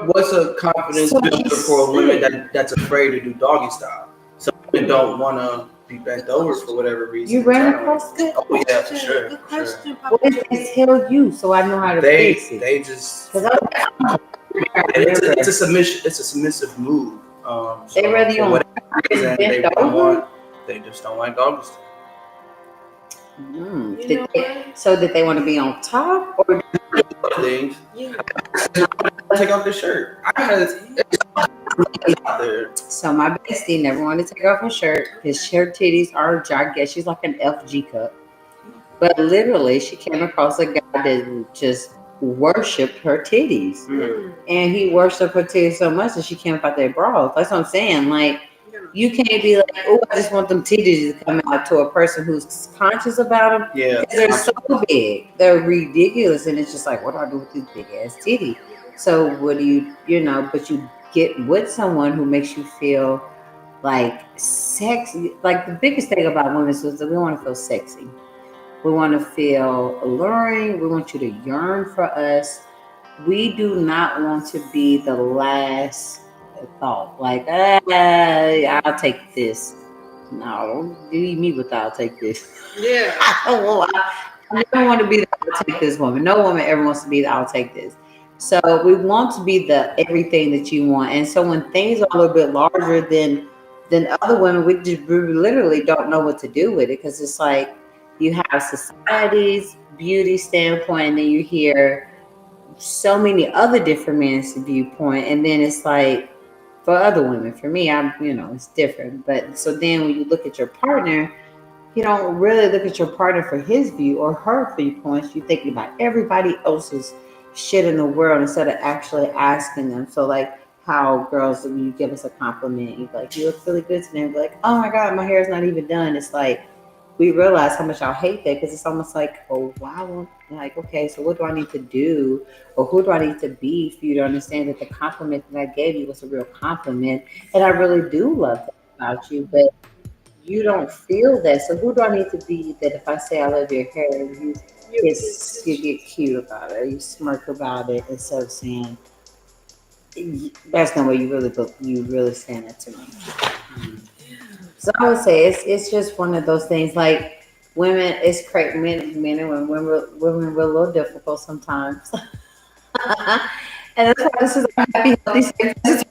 What's a confidence builder for a woman that's afraid to do doggy style? Some women don't want to be bent over for whatever reason. You ran across it? Oh yeah, for sure. Good question, Papa. What did they tell you so I know how to fix it? They just. 'Cause It's a submission. It's a submissive move. They rather you on they just don't like doggy style. Did they want to be on top or Things. Yeah. Take off the shirt. I had out there. So my bestie never wanted to take off her shirt because her titties are gigantic. She's like an FG cup. But literally, she came across a guy that just worshipped her titties. Mm. And he worshipped her titties so much that she came up out there bras. That's what I'm saying. Like, you can't be like, oh, I just want them titties to come out to a person who's conscious about them. Yeah. They're so big. They're ridiculous. And it's just like, what do I do with these big ass titties? So what do you but you get with someone who makes you feel like sexy. Like the biggest thing about women is that we want to feel sexy. We want to feel alluring. We want you to yearn for us. We do not want to be the last thought. Like, I'll take this. No, don't leave me with I'll take this. Yeah. I don't want to be the I'll take this woman. No woman ever wants to be the I'll take this. So we want to be the everything that you want. And so when things are a little bit larger than other women, we literally don't know what to do with it, because it's like you have society's beauty standpoint, and then you hear so many other different men's viewpoint, and then it's like for other women, for me, it's different. But so then when you look at your partner, you don't really look at your partner for his view or her viewpoints. You're thinking about everybody else's shit in the world instead of actually asking them. So like how girls, when you give us a compliment, you're like, you look really good today. We're like, oh my God, my hair is not even done. It's like, we realize how much y'all hate that, because it's almost like, oh wow, like, okay, so what do I need to do, or who do I need to be for you to understand that the compliment that I gave you was a real compliment, and I really do love that about you, but you don't feel that. So who do I need to be that if I say I love your hair, you get cute about it, you smirk about it, instead of saying, that's no way you really saying that to me. So I would say it's just one of those things. Like women, it's crazy. Men and women we're a little difficult sometimes. And that's why this is a happy, healthy space.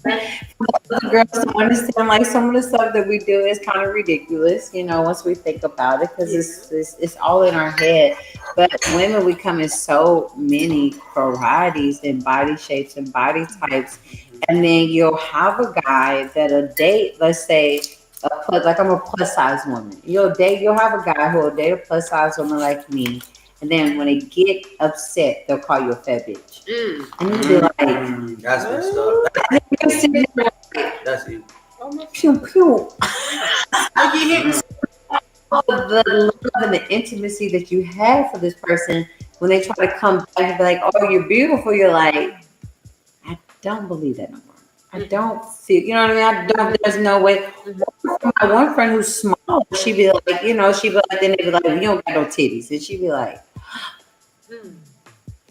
The girls don't understand, like, some of the stuff that we do is kind of ridiculous, once we think about it, because it's all in our head. But women, we come in so many varieties and body shapes and body types. And then you'll have a guy that'll date, let's say, like I'm a plus size woman. You'll have a guy who will date a plus size woman like me. And then when they get upset, they'll call you a fat bitch. And you'll be like, that's messed up. That's it. Pew pew. The love and the intimacy that you have for this person, when they try to come back and be like, oh, you're beautiful, you're like, I don't believe that no more. I don't feel, you know what I mean? There's no way. My one friend who's small, she'd be like, then they'd be like, you don't got no titties. And she'd be like,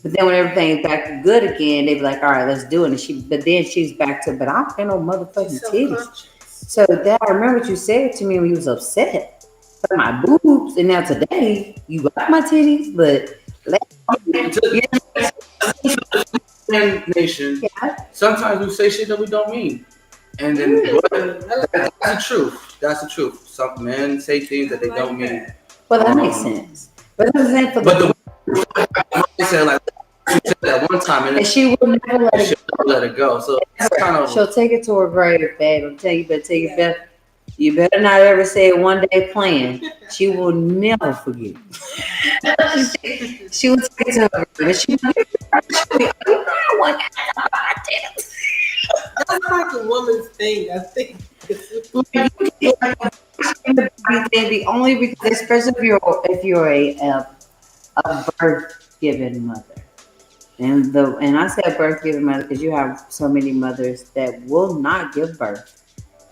but then when everything's back to good again, they'd be like, all right, let's do it. But then she's back to, but I don't got no motherfucking titties. So that, I remember what you said to me when you was upset for my boobs. And now today, you got my titties, but nation. Yeah. Sometimes we say shit that we don't mean, and then that's the truth. That's the truth. Some men say things that they don't mean. Well, that makes sense. But the said like said that one time, and And she will never let it she'll never let it go. So it's kind go. of She'll take it to her grave, babe. I'm telling you, but take it back. You better not ever say a one day plan. She will never forget. She will take it to her grave. And she'll be, oh, you know what? That's like a woman's thing, I think. Maybe only because, especially if you're a birth given mother. And I say a birth giving mother because you have so many mothers that will not give birth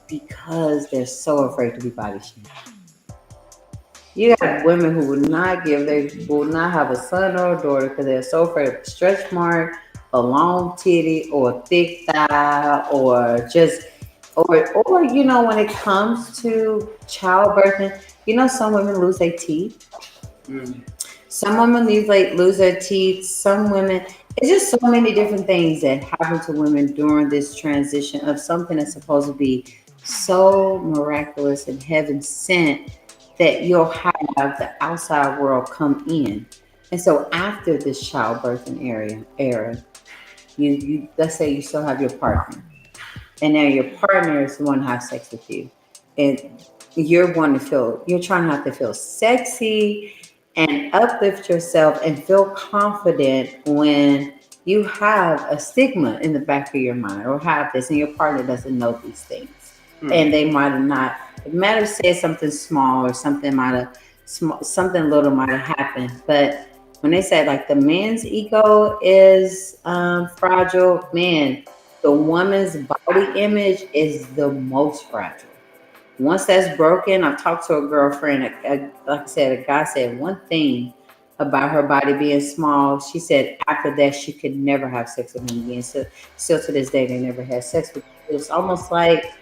because they're so afraid to be body shamed. You have women who will not have a son or a daughter because they're so afraid of a stretch mark, a long titty, or a thick thigh, or just, or when it comes to childbirthing, some women lose their teeth. mm, Some women lose their teeth. Some women, it's just so many different things that happen to women during this transition of something that's supposed to be so miraculous and heaven sent that you'll have the outside world come in. And so after this childbirthing era, you let's say you still have your partner, and now your partner is the one to have sex with you, and you're trying not to feel sexy and uplift yourself and feel confident when you have a stigma in the back of your mind or have this, and your partner doesn't know these things, and they might have not. It might have said something small or something little might have happened, but when they say like the man's ego is fragile, man, the woman's body image is the most fragile. Once that's broken, I've talked to a girlfriend, like I said, a guy said one thing about her body being small. She said after that, she could never have sex with him again. So, still to this day, they never had sex with him. It was almost like,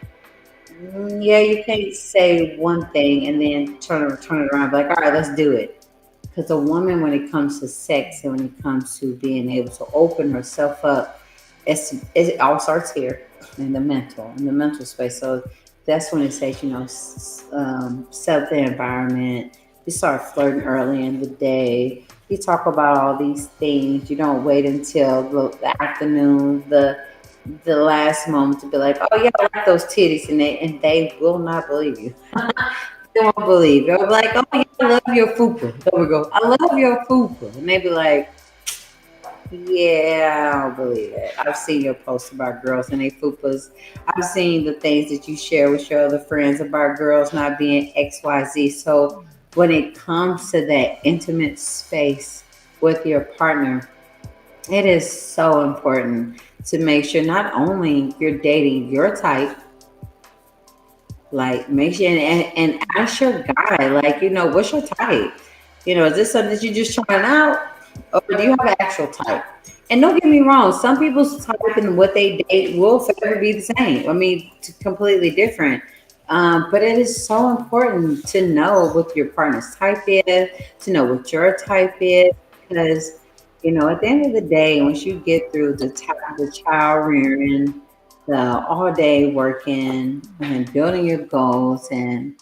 yeah, you can't say one thing and then turn it around, like, all right, let's do it. Because a woman, when it comes to sex and when it comes to being able to open herself up, it all starts here in the mental space. So that's when it says, set the environment. You start flirting early in the day. You talk about all these things. You don't wait until the afternoon, the last moment to be like, oh yeah, I like those titties, and they will not believe you. They won't believe. They'll be like, oh yeah, I love your fupa. There we go. I love your fupa. And they be like, yeah, I don't believe it. I've seen your posts about girls and they fupas. I've seen the things that you share with your other friends about girls not being XYZ. So when it comes to that intimate space with your partner, it is so important to make sure not only you're dating your type, like make sure and ask your guy, like, what's your type? Is this something that you're just trying out? Or do you have an actual type? And don't get me wrong, some people's type and what they date will forever be the same. I mean, completely different. But it is so important to know what your partner's type is, to know what your type is, because at the end of the day, once you get through the child rearing, the all day working and building your goals and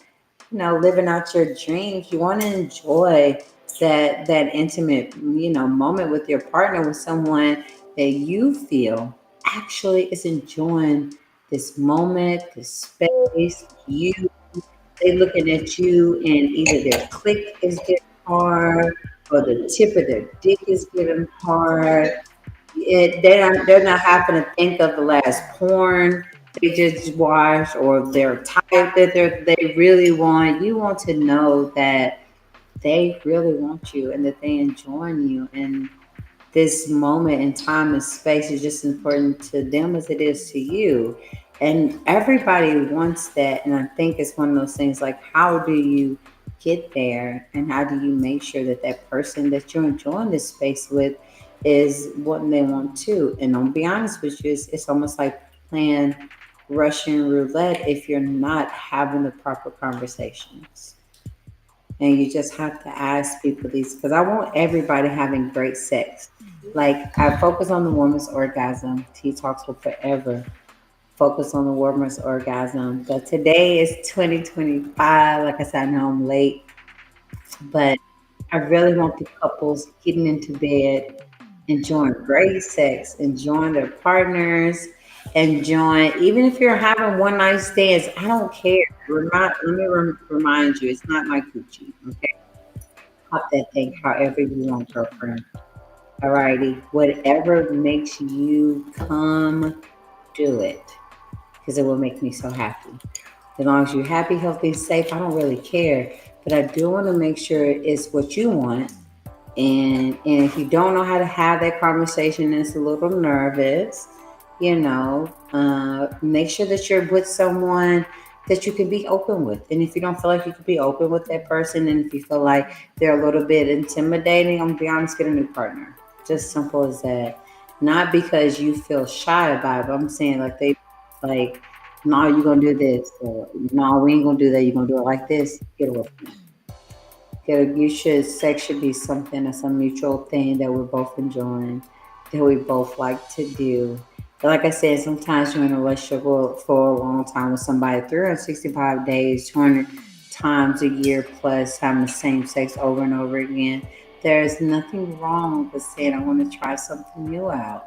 living out your dreams, you want to enjoy that intimate moment with your partner, with someone that you feel actually is enjoying this moment, this space. They looking at you, and either their click is getting hard or the tip of their dick is getting hard. They're not having to think of the last porn they just watched or their type that they really want. You want to know that they really want you and that they enjoying you, and this moment in time and space is just important to them as it is to you. And everybody wants that. And I think it's one of those things like, how do you get there? And how do you make sure that that person that you're enjoying this space with is what they want too? And I'll be honest with you, it's almost like playing Russian roulette if you're not having the proper conversations. And you just have to ask people these, because I want everybody having great sex. Like, I focus on the woman's orgasm. Tea Talks will forever focus on the woman's orgasm. But today is 2025. Like I said, I know I'm late, but I really want the couples getting into bed enjoying great sex, enjoying their partners, enjoying, even if you're having one night stands, I don't care. Let me remind you, it's not my coochie. Okay, pop that thing however you want, girlfriend. Alrighty, whatever makes you come, do it, because it will make me so happy. As long as you're happy, healthy, safe, I don't really care. But I do want to make sure it's what you want. And if you don't know how to have that conversation, and it's a little nervous, make sure that you're with someone that you can be open with. And if you don't feel like you can be open with that person, and if you feel like they're a little bit intimidating, I'm gonna be honest, get a new partner. Just simple as that. Not because you feel shy about it, but I'm saying like like, no, you're gonna do this, or no, we ain't gonna do that. You're gonna do it like this. Get away from it. Sex should be something that's a mutual thing that we're both enjoying, that we both like to do. But like I said, sometimes you're in a relationship for a long time with somebody, 365 days, 200 times a year plus, having the same sex over and over again. There's nothing wrong with saying, I want to try something new out.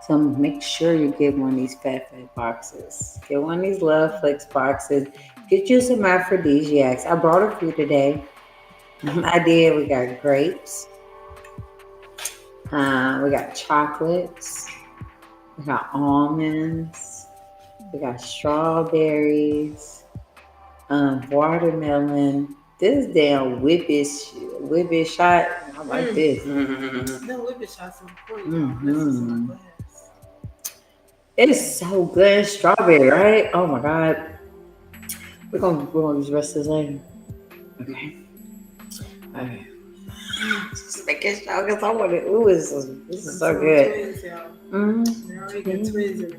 So make sure you get one of these fat boxes. Get one of these Loveflix boxes. Get you some aphrodisiacs. I brought a few today. I did. We got grapes. We got chocolates. We got almonds. We got strawberries. Watermelon. This damn whippet shot. I like this. The whippet shots are important. Mm-hmm. It's so good. Strawberry, right? Oh my god. We're gonna use the rest of this later. Okay. All right. Just making sure because I want it. Ooh, this is so good. Twins, y'all. Mm-hmm. They already got twins in the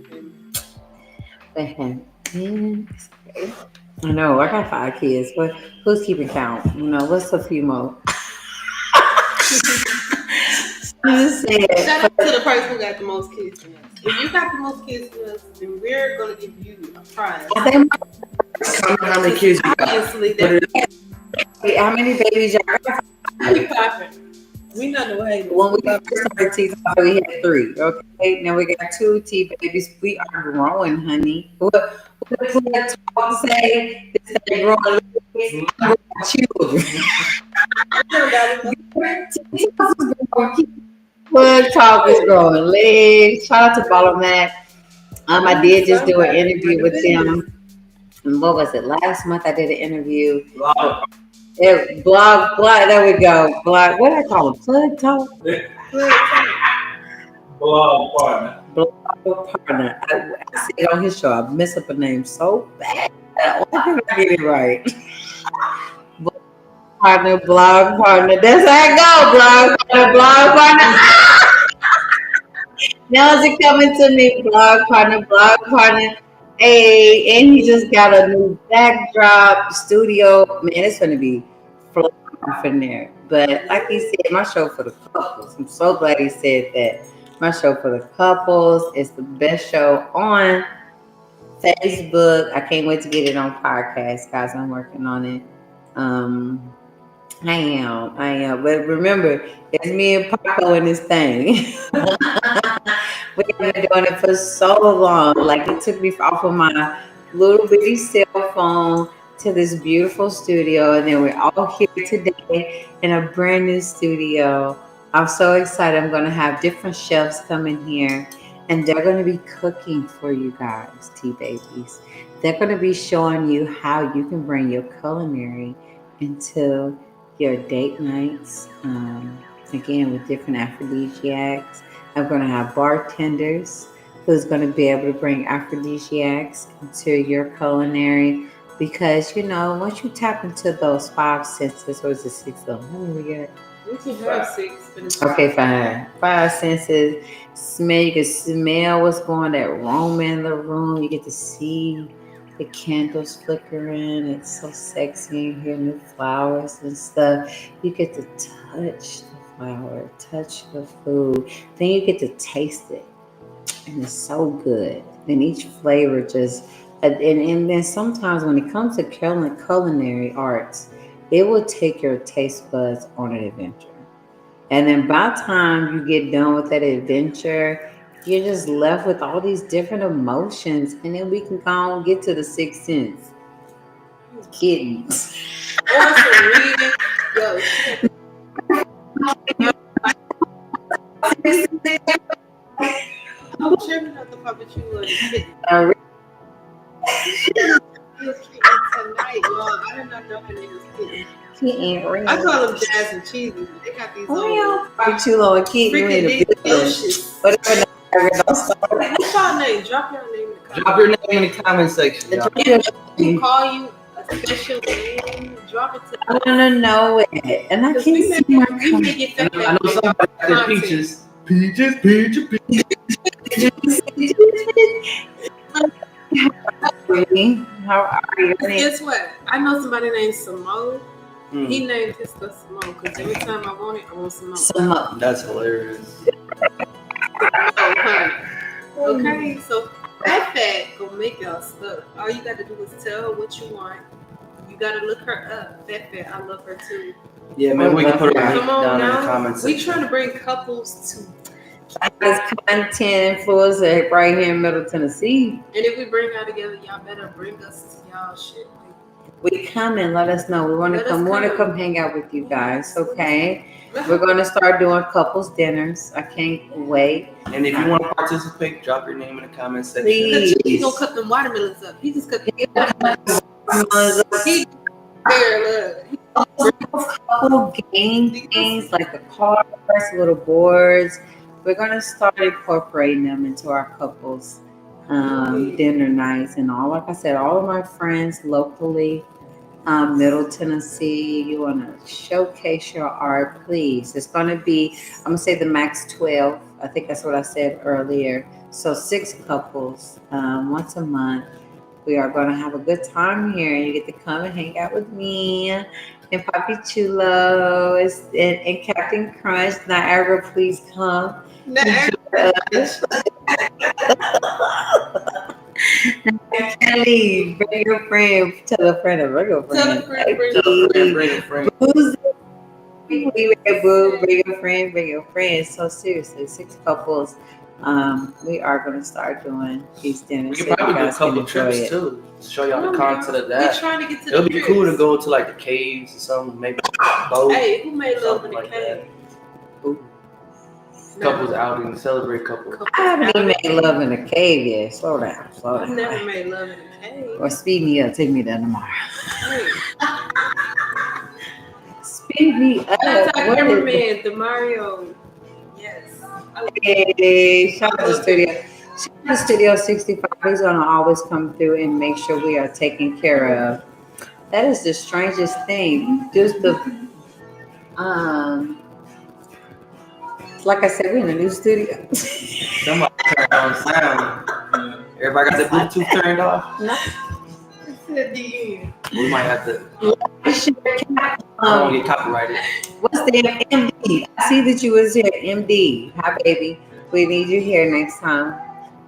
family. I know. I got 5 kids, but who's keeping count? What's a few more? I'm just saying. Shout out to the person who got the most kids from us. If you got the most kids from us, then we're gonna give you a prize. I think How many kids you got? Obviously, that's how many babies y'all got? we popping. We know the way. When we first started T-Top, we had 3. Okay, now we got 2 T babies. We are growing, honey. What the talk say? This ain't growing. We're children. Plug talk is growing legs. Shout out to Bottle Mac. I did just do an interview with them. What was it? Last month I did an interview. Blog. There we go. Blog. What do I call it? Plug talk. Blog partner. Blog partner. I see it on his show. I mess up a name so bad. Why can't I get it right? Blog partner. That's how I go. Blog partner. Now is it coming to me? Blog partner. Hey, and he just got a new backdrop studio. Man, it's gonna be flying off in there. But like he said, my show for the couples. I'm so glad he said that. My show for the couples is the best show on Facebook. I can't wait to get it on podcast, guys. I'm working on it. I am. But remember, it's me and Paco in this thing. We've been doing it for so long. Like, it took me off of my little bitty cell phone to this beautiful studio. And then we're all here today in a brand new studio. I'm so excited. I'm going to have different chefs come in here. And they're going to be cooking for you guys, T-Babies. They're going to be showing you how you can bring your culinary into your date nights, again with different aphrodisiacs. I'm going to have bartenders who's going to be able to bring aphrodisiacs into your culinary because once you tap into those 5 senses, or is it 6 of them? How many we got? We can have 6. Okay, fine. 5 senses. Smell. You can smell what's going on, that aroma in the room. You get to see the candles flickering. It's so sexy. You hear new flowers and stuff. You get to touch the flower, touch the food. Then you get to taste it. And it's so good. And each flavor just, and then sometimes when it comes to culinary arts, it will take your taste buds on an adventure. And then by the time you get done with that adventure, you're just left with all these different emotions. And then we can go and get to the sixth sense. Kittens. Or some reading. Yo, she had I'm tripping at the part that you was kitten. Uh, He was kitten tonight, y'all. I did not know her name was kitten. Kitten. I call them Jazz and Cheeses. They got these Oh, old yeah. Probably too low a kitten. You in the freaking building. delicious. Whatever. What's y'all name? Drop your name in the comments. Drop your name in the comment section. Y'all. We call you a special name. Drop it to I want to know it. And I because can't we see make my we make it I fat. know somebody got their peaches. Peaches. How are you? Guess what? I know somebody named Simone. Mm, He named his stuff Simone because every time I want it, I want Simone. Some that's hilarious. Oh, honey. Okay, so fat gonna make y'all stuff. All you gotta do is tell her what you want. You gotta look her up. Fat, I love her too. Yeah, maybe we can put a link Come on down in the now. comment We section. trying to bring couples to. this content influencer right here in Middle Tennessee. And if we bring y'all together, y'all better bring us to y'all shit. We come and let us know. We want to Let us come. We want to come. come hang out with you guys. Okay. We're going to start doing couples dinners. I can't wait. And if you want to participate, drop your name in the comment section. Please. He's gonna cut them watermelons up. He just cut them He Couple game things like the cards, little boards. We're going to start incorporating them into our couples dinner nights and all. Like I said, all of my friends locally, Middle Tennessee, you want to showcase your art, please. It's going to be, I'm going to say the max 12. I think that's what I said earlier. So 6 couples once a month. We are going to have a good time here. You get to come and hang out with me and Papi Chulo and Captain Crunch. Niagara, please come. Kelly, bring your friend. Tell a friend to bring a friend. Bring a friend. Bring your friend, bring your friend. So seriously, 6 couples. We are going to start doing these dinners. We can probably do a couple of trips too. To show y'all the content of We're that. trying to get to It'll the be cool to go to like the caves or something, maybe boat. Hey, who made love in the Something like cave? Couples outing, celebrate couples. I haven't even made love in a cave yet. Slow down, slow I've down. never made love in a cave. Or speed me up. Take me there tomorrow. Hey. Speed me up. Cameraman, Demario. Yes. Hey, shout out to Studio. Shout out to Studio 65. He's gonna always come through and make sure we are taken care of. That is the strangest thing. Just the like I said, we're in a new studio. Somebody turned on sound. Everybody got the Bluetooth turned off. No. At the end. We might have to. I don't get copyrighted. What's the MD? I see that you was here, MD. Hi, baby. We need you here next time.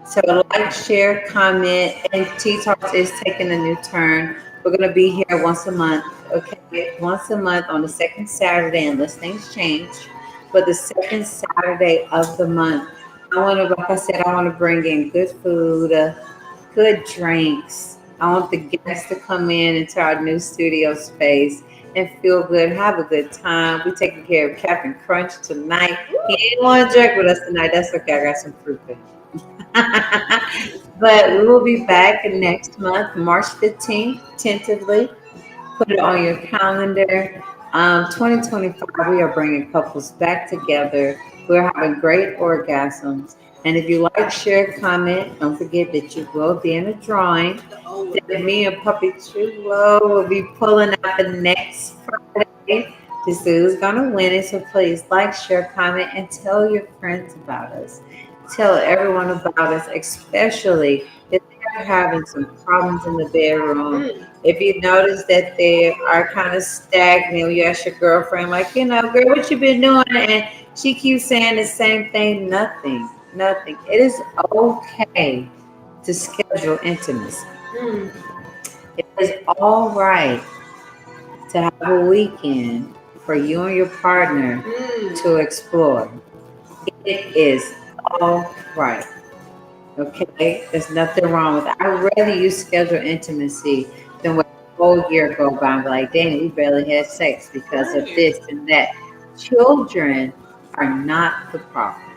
So like, share, comment, and Tea Talks is taking a new turn. We're gonna be here once a month. Okay, once a month on the second Saturday, unless things change. But the second Saturday of the month, I want to, like I said, I want to bring in good food, good drinks. I want the guests to come in into our new studio space and feel good, have a good time. We're taking care of Captain Crunch tonight. He didn't want to drink with us tonight. That's okay. I got some fruit. But we will be back next month, March 15th, tentatively. Put it on your calendar. 2025, we are bringing couples back together. We're having great orgasms. And if you like, share, comment, don't forget that you will be in a drawing. That me and Puppy Chulo will be pulling out the next Friday to see who's going to win it. So please like, share, comment, and tell your friends about us. Tell everyone about us, especially if they're having some problems in the bedroom. If you notice that they are kind of stagnant, you ask your girlfriend, like, girl, what you been doing? And she keeps saying the same thing. Nothing. It is okay to schedule intimacy. It is all right to have a weekend for you and your partner to explore. It is all right. Okay, there's nothing wrong with that. I'd rather you schedule intimacy than wait a whole year go by and be like, dang, we barely had sex because of this and that. Children are not the problem.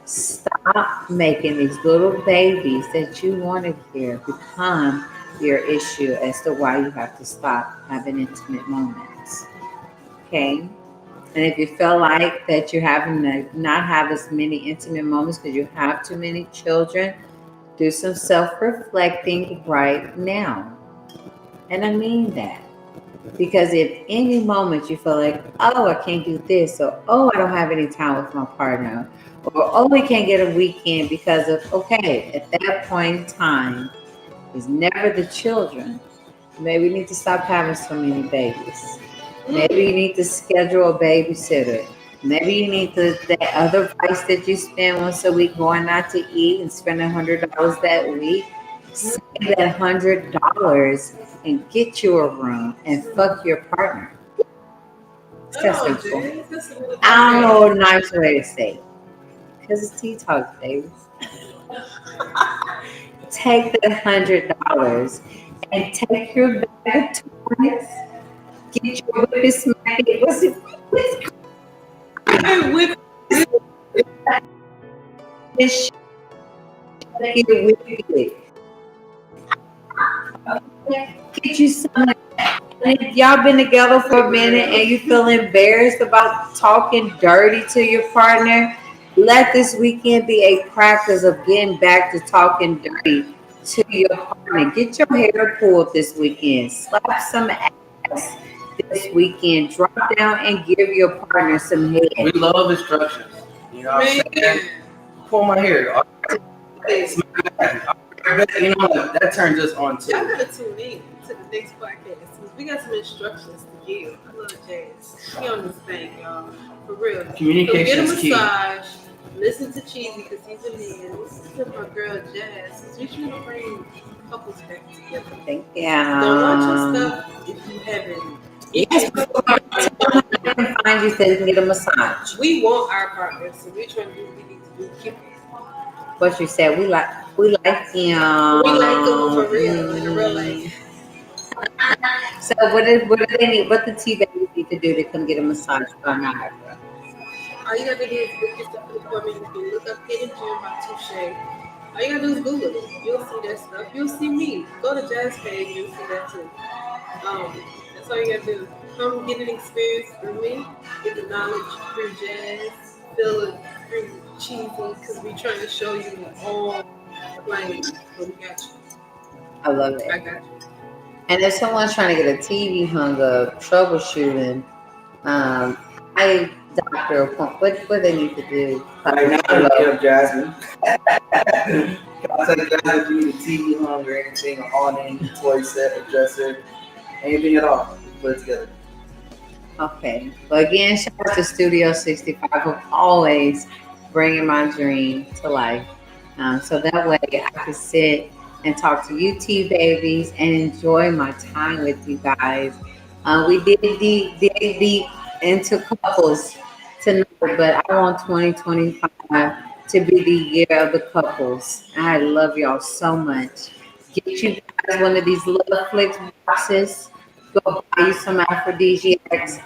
Stop making these little babies that you want to hear become your issue as to why you have to stop having intimate moments. Okay? And if you feel like that you're having to not have as many intimate moments because you have too many children, do some self-reflecting right now. And I mean that. Because if any moment you feel like, oh, I can't do this, or oh, I don't have any time with my partner, or oh, we can't get a weekend because of, okay, at that point in time, it's never the children. Maybe you need to stop having so many babies. Maybe you need to schedule a babysitter. Maybe you need that other price that you spend once a week going out to eat and spend $100 that week. Save that $100 and get you a room and fuck your partner. It's that simple. I don't know a nice way to say it. Because it's tea talk, babies. Take that $100 and take your bag of toys. Get your whippy smack it. What's it? Whip this shit. Get you some. And if y'all been together for a minute and you feel embarrassed about talking dirty to your partner, let this weekend be a practice of getting back to talking dirty to your partner. Get your hair pulled this weekend. Slap some ass this weekend. Drop down and give your partner some head. We love instructions. You know what I'm saying? Pull my hair. You know, that turns us on too. Y'all gotta tune in to the next podcast. We got some instructions to give. I love Jazz. She on this thing, y'all. For real. Communication so is key. Get a massage. Listen to Cheesy because he's a man. Listen to my girl Jazz. Because we trying to bring couples back together. Thank you. Don't watch your stuff if you haven't. Yes, find you so you can get a massage. We want our partners, so we're trying to do what we need to do. What you said, we like him. We like them for real, in real life. So what do they need? What the tea babies need to do to come get a massage from Niagara? All you gotta do is book yourself an appointment. You can look up Hidden Gym by Touche. All you gotta do is Google it. You'll see that stuff. You'll see me. Go to Jazz page. You'll see that too. That's all you gotta do. Come get an experience through me. Get the knowledge through Jazz. Feel it through Cheesy because we trying to show you all planes. But we got you. I love it. I got you. And if someone's trying to get a TV hung up, troubleshooting, doctor appointment, what they need to do? Right now, I hit up Jasmine. I'll take Jasmine if you need a TV hung or anything, an awning, toy set, a dresser, anything at all. We put it together. Okay. Well, again, shout out to Studio 65 for always bringing my dream to life. So that way I can sit and talk to you T babies and enjoy my time with you guys. We did deep into couples tonight, but I want 2025 to be the year of the couples. I love y'all so much. Get you guys one of these Loveflix boxes. Go buy you some aphrodisiacs.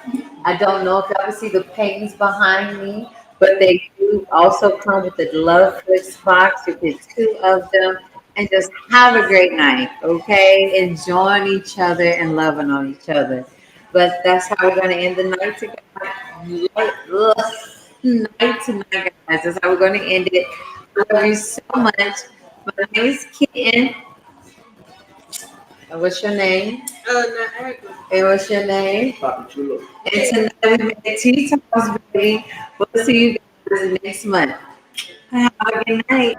I don't know if y'all can see the paintings behind me, but they do also come with the Loveflix box. You get 2 of them. And just have a great night, okay? Enjoying each other and loving on each other. But that's how we're going to end the night tonight, guys. That's how we're going to end it. I love you so much. My name is Kitten. And what's your name? Niagara. And what's your name? Papa Chulo. And tonight we made tea talks, baby. We'll see you guys next month. Have a good night.